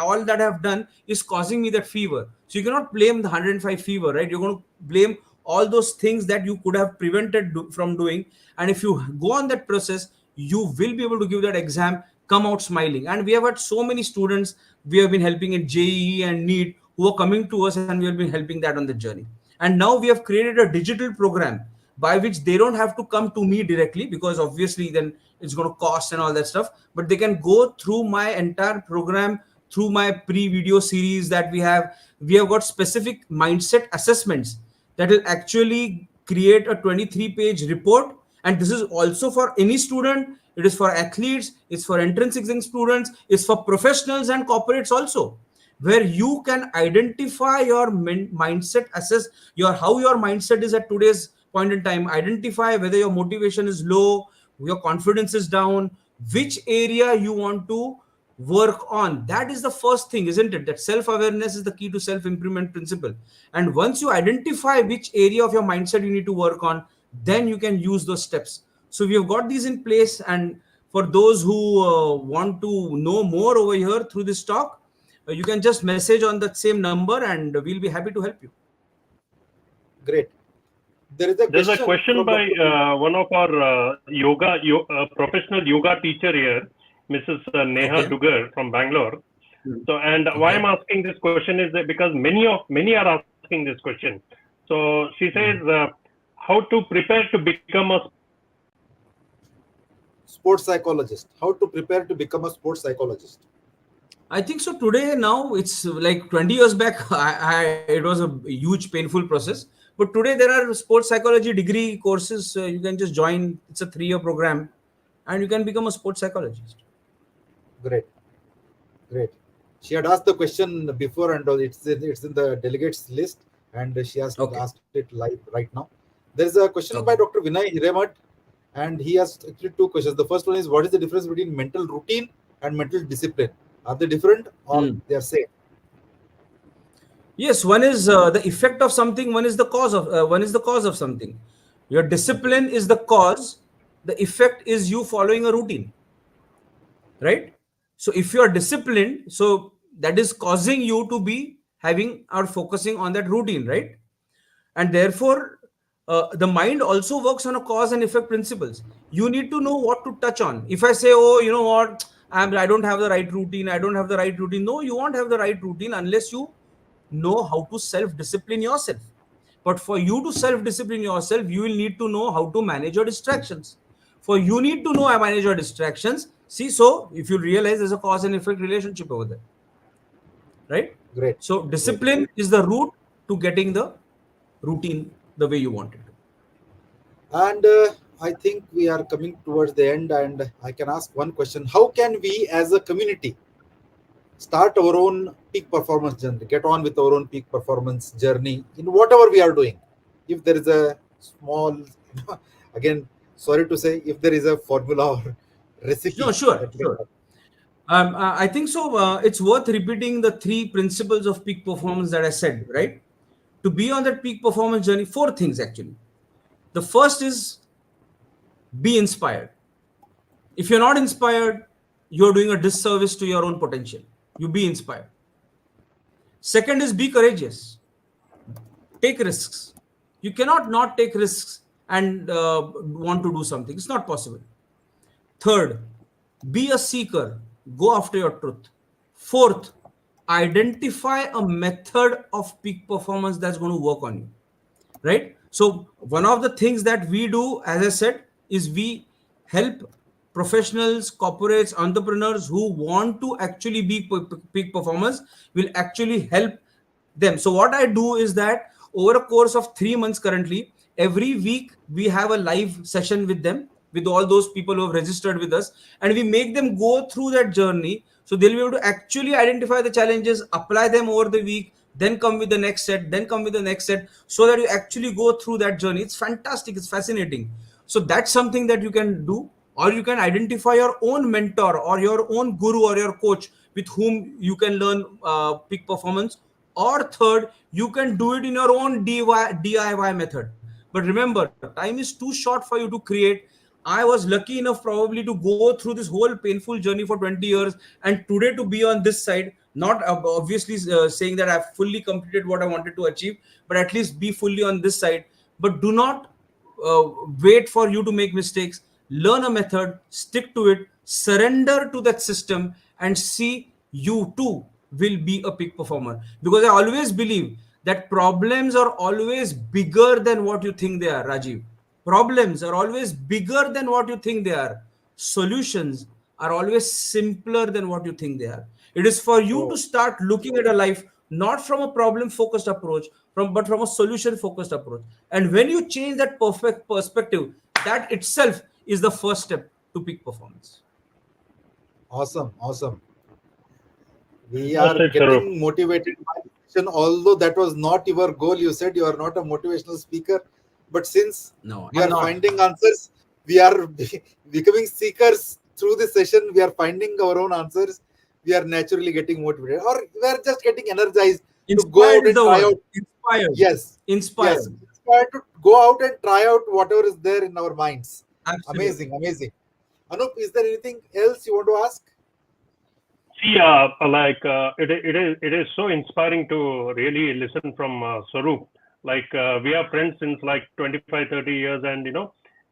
all that I've done is causing me that fever. So you cannot blame the 105 fever, right? You're going to blame all those things that you could have prevented from doing. And if you go on that process, you will be able to give that exam, come out smiling. And we have had so many students we have been helping in JEE and NEET who are coming to us, and we have been helping that on the journey. And now we have created a digital program by which they don't have to come to me directly, because obviously then it's going to cost and all that stuff, but they can go through my entire program, through my pre-video series that we have got specific mindset assessments that will actually create a 23-page report. And this is also for any student. It is for athletes, it's for entrance exam students, it's for professionals and corporates also. where you can identify your mindset, assess your how your mindset is at today's point in time, identify whether your motivation is low, your confidence is down, which area you want to work on. That is the first thing, isn't it? That self awareness is the key to self improvement principle. And once you identify which area of your mindset you need to work on, then you can use those steps. So we have got these in place. And for those who want to know more over here through this talk, you can just message on that same number and we'll be happy to help you. Great. There is a There's a question question from by Dr. one of our professional yoga teacher here, Mrs. Neha Okay. Dugar from Bangalore. So, and why I'm Okay. asking this question is that because many are asking this question. So she says, how to prepare to become a sports psychologist. How to prepare to become a sports psychologist? I think so. Today, now it's like 20 years back. It was a huge, painful process. But today, there are sports psychology degree courses. You can just join. It's a 3-year program, and you can become a sports psychologist. Great, great. She had asked the question before, and it's in the delegates list, and she has Okay. asked it live right now. There is a question by Okay. Dr. Vinay Hiremat, and he has actually two questions. The first one is, what is the difference between mental routine and mental discipline? Are they different or Hmm. they are same? Yes, one is the effect of something. One is the cause of. One is the cause of something. Your Okay, discipline is the cause. The effect is you following a routine, right? So if you are disciplined, so that is causing you to be having or focusing on that routine, right? And therefore the mind also works on a cause and effect principles. You need to know what to touch on. If I say, oh, you know what, I don't have the right routine, I don't have the right routine, no, you won't have the right routine unless you know how to self discipline yourself. But for you to self discipline yourself, you will need to know how to manage your distractions. For you need to know how to manage your distractions. See, so if you realize there's a cause and effect relationship over there, right? great, So great. discipline is the route to getting the routine the way you want it to. And I think we are coming towards the end, and I can ask one question. How can we as a community start our own peak performance journey, get on with our own peak performance journey in whatever we are doing? If there is a small, again, sorry to say, if there is a formula or No, recipe sure, that we sure. can. I think so. It's worth repeating the 3 principles of peak performance that I said, right? To be on that peak performance journey, 4 things actually. The first is be inspired. If you're not inspired, you're doing a disservice to your own potential. You be inspired. Second is be courageous. Take risks. You cannot not take risks and want to do something. It's not possible. Third, be a seeker. Go after your truth. Fourth, identify a method of peak performance that's going to work on you. Right? So, one of the things that we do, as I said, is we help professionals, corporates, entrepreneurs who want to actually be peak performers, will actually help them. So, what I do is that over a course of 3 months currently, every week we have a live session with them, with all those people who have registered with us, and we make them go through that journey. So they'll be able to actually identify the challenges, apply them over the week, then come with the next set, then come with the next set, so that you actually go through that journey. It's fantastic, it's fascinating. So that's something that you can do. Or you can identify your own mentor or your own guru or your coach with whom you can learn peak performance. Or third, you can do it in your own DIY method. But remember, time is too short for you to create. I was lucky enough probably to go through this whole painful journey for 20 years, and today to be on this side, not obviously saying that I've fully completed what I wanted to achieve, but at least be fully on this side. But do not uh, wait for you to make mistakes. Learn a method, stick to it, surrender to that system, and see you too will be a peak performer. Because I always believe that problems are always bigger than what you think they are, Rajiv. Problems are always bigger than what you think they are. Solutions are always simpler than what you think they are. It is for you to Oh, start looking at a life not from a problem focused approach, but from a solution focused approach. And when you change that perfect perspective, that itself is the first step to peak performance. awesome, awesome. We Well are said, Swaroop. getting motivated by the session, although that was not your goal. You said you are not a motivational speaker, but since No, we I'm are not. finding answers, we are becoming seekers through this session. We are finding our own answers. We are naturally getting motivated, or we are just getting energized to go Inspired out is and the try word. out. Inspired. Yes, yes, Inspired. inspired to go out and try out whatever is there in our minds. Absolutely. Amazing, amazing. Anup, is there anything else you want to ask? See, it is so inspiring to really listen from Swaroop. We are friends since like 25, 30 years, and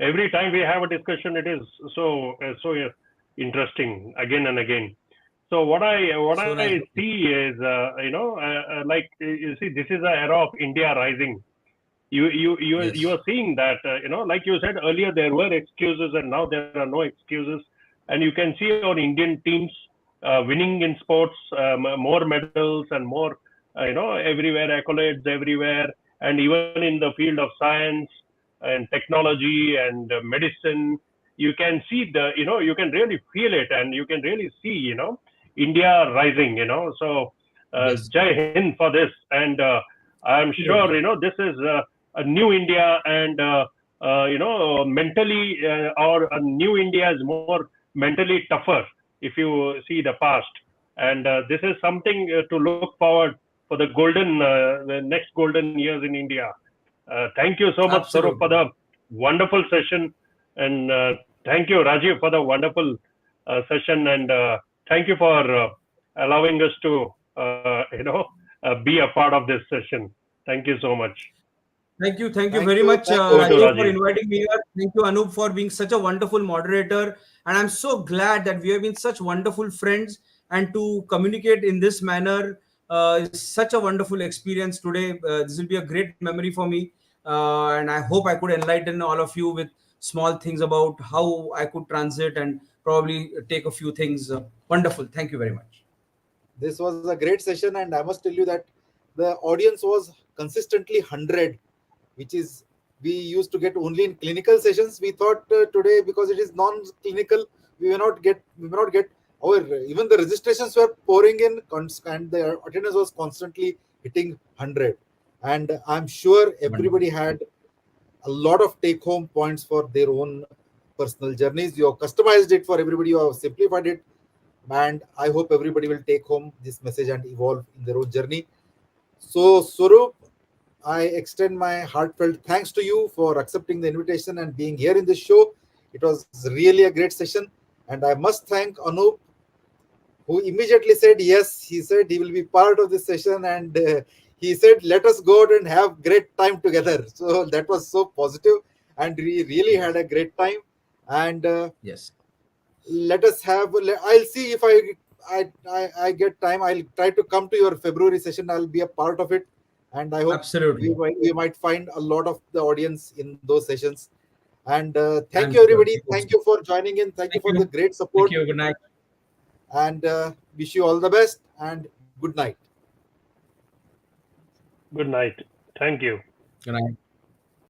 every time we have a discussion, it is so interesting again and again. So what So nice. I see is you see, this is the era of India rising. You Yes. are seeing that, like you said earlier, there were excuses and now there are no excuses, and you can see our Indian teams winning in sports, more medals and more, everywhere, accolades everywhere, and even in the field of science and technology and medicine, you can see you can really feel it, and you can really see, India rising, so Yes. Jai Hind for this. And I'm sure, Absolutely. this is a new India, and mentally, or a new India is more mentally tougher if you see the past. And this is something to look forward for the next golden years in India. Thank you so much, Swaroop, for Absolutely. the wonderful session, and thank you, Rajiv, for the wonderful session, and thank you for allowing us to, be a part of this session. Thank you so much. Thank you Thank very you, much, thank you, Over to Rajiv. Rajiv, for Rajiv. inviting me here. Thank you, Anup, for being such a wonderful moderator. And I'm so glad that we have been such wonderful friends. And to communicate in this manner is such a wonderful experience today. This will be a great memory for me. And I hope I could enlighten all of you with small things about how I could transit and probably take a few things. Wonderful. Thank you very much. This was a great session, and I must tell you that the audience was consistently 100, which is we used to get only in clinical sessions. We thought today, because it is non-clinical, we may not get our, even the registrations were pouring in, and the attendance was constantly hitting 100. And I'm sure Wonderful. everybody had a lot of take home points for their own personal journeys. You have customized it for everybody, you have simplified it, and I hope everybody will take home this message and evolve in their own journey. So, Swaroop, I extend my heartfelt thanks to you for accepting the invitation and being here in this show. It was really a great session, and I must thank Anup, who immediately said yes. He said he will be part of this session, and he said, "Let us go out and have great time together." So that was so positive, and we really had Yes. a great time. And Yes. let us have. I'll see if I get time. I'll try to come to your February session. I'll be a part of it, and I hope Absolutely. we might find a lot of the audience in those sessions. And thank you, I'm sure. everybody. We hope Thank so. you for joining in. Thank you Thank for the you. great Thank support, you. Good night. and wish you all the best. And good night. Good night. Thank you. Good night.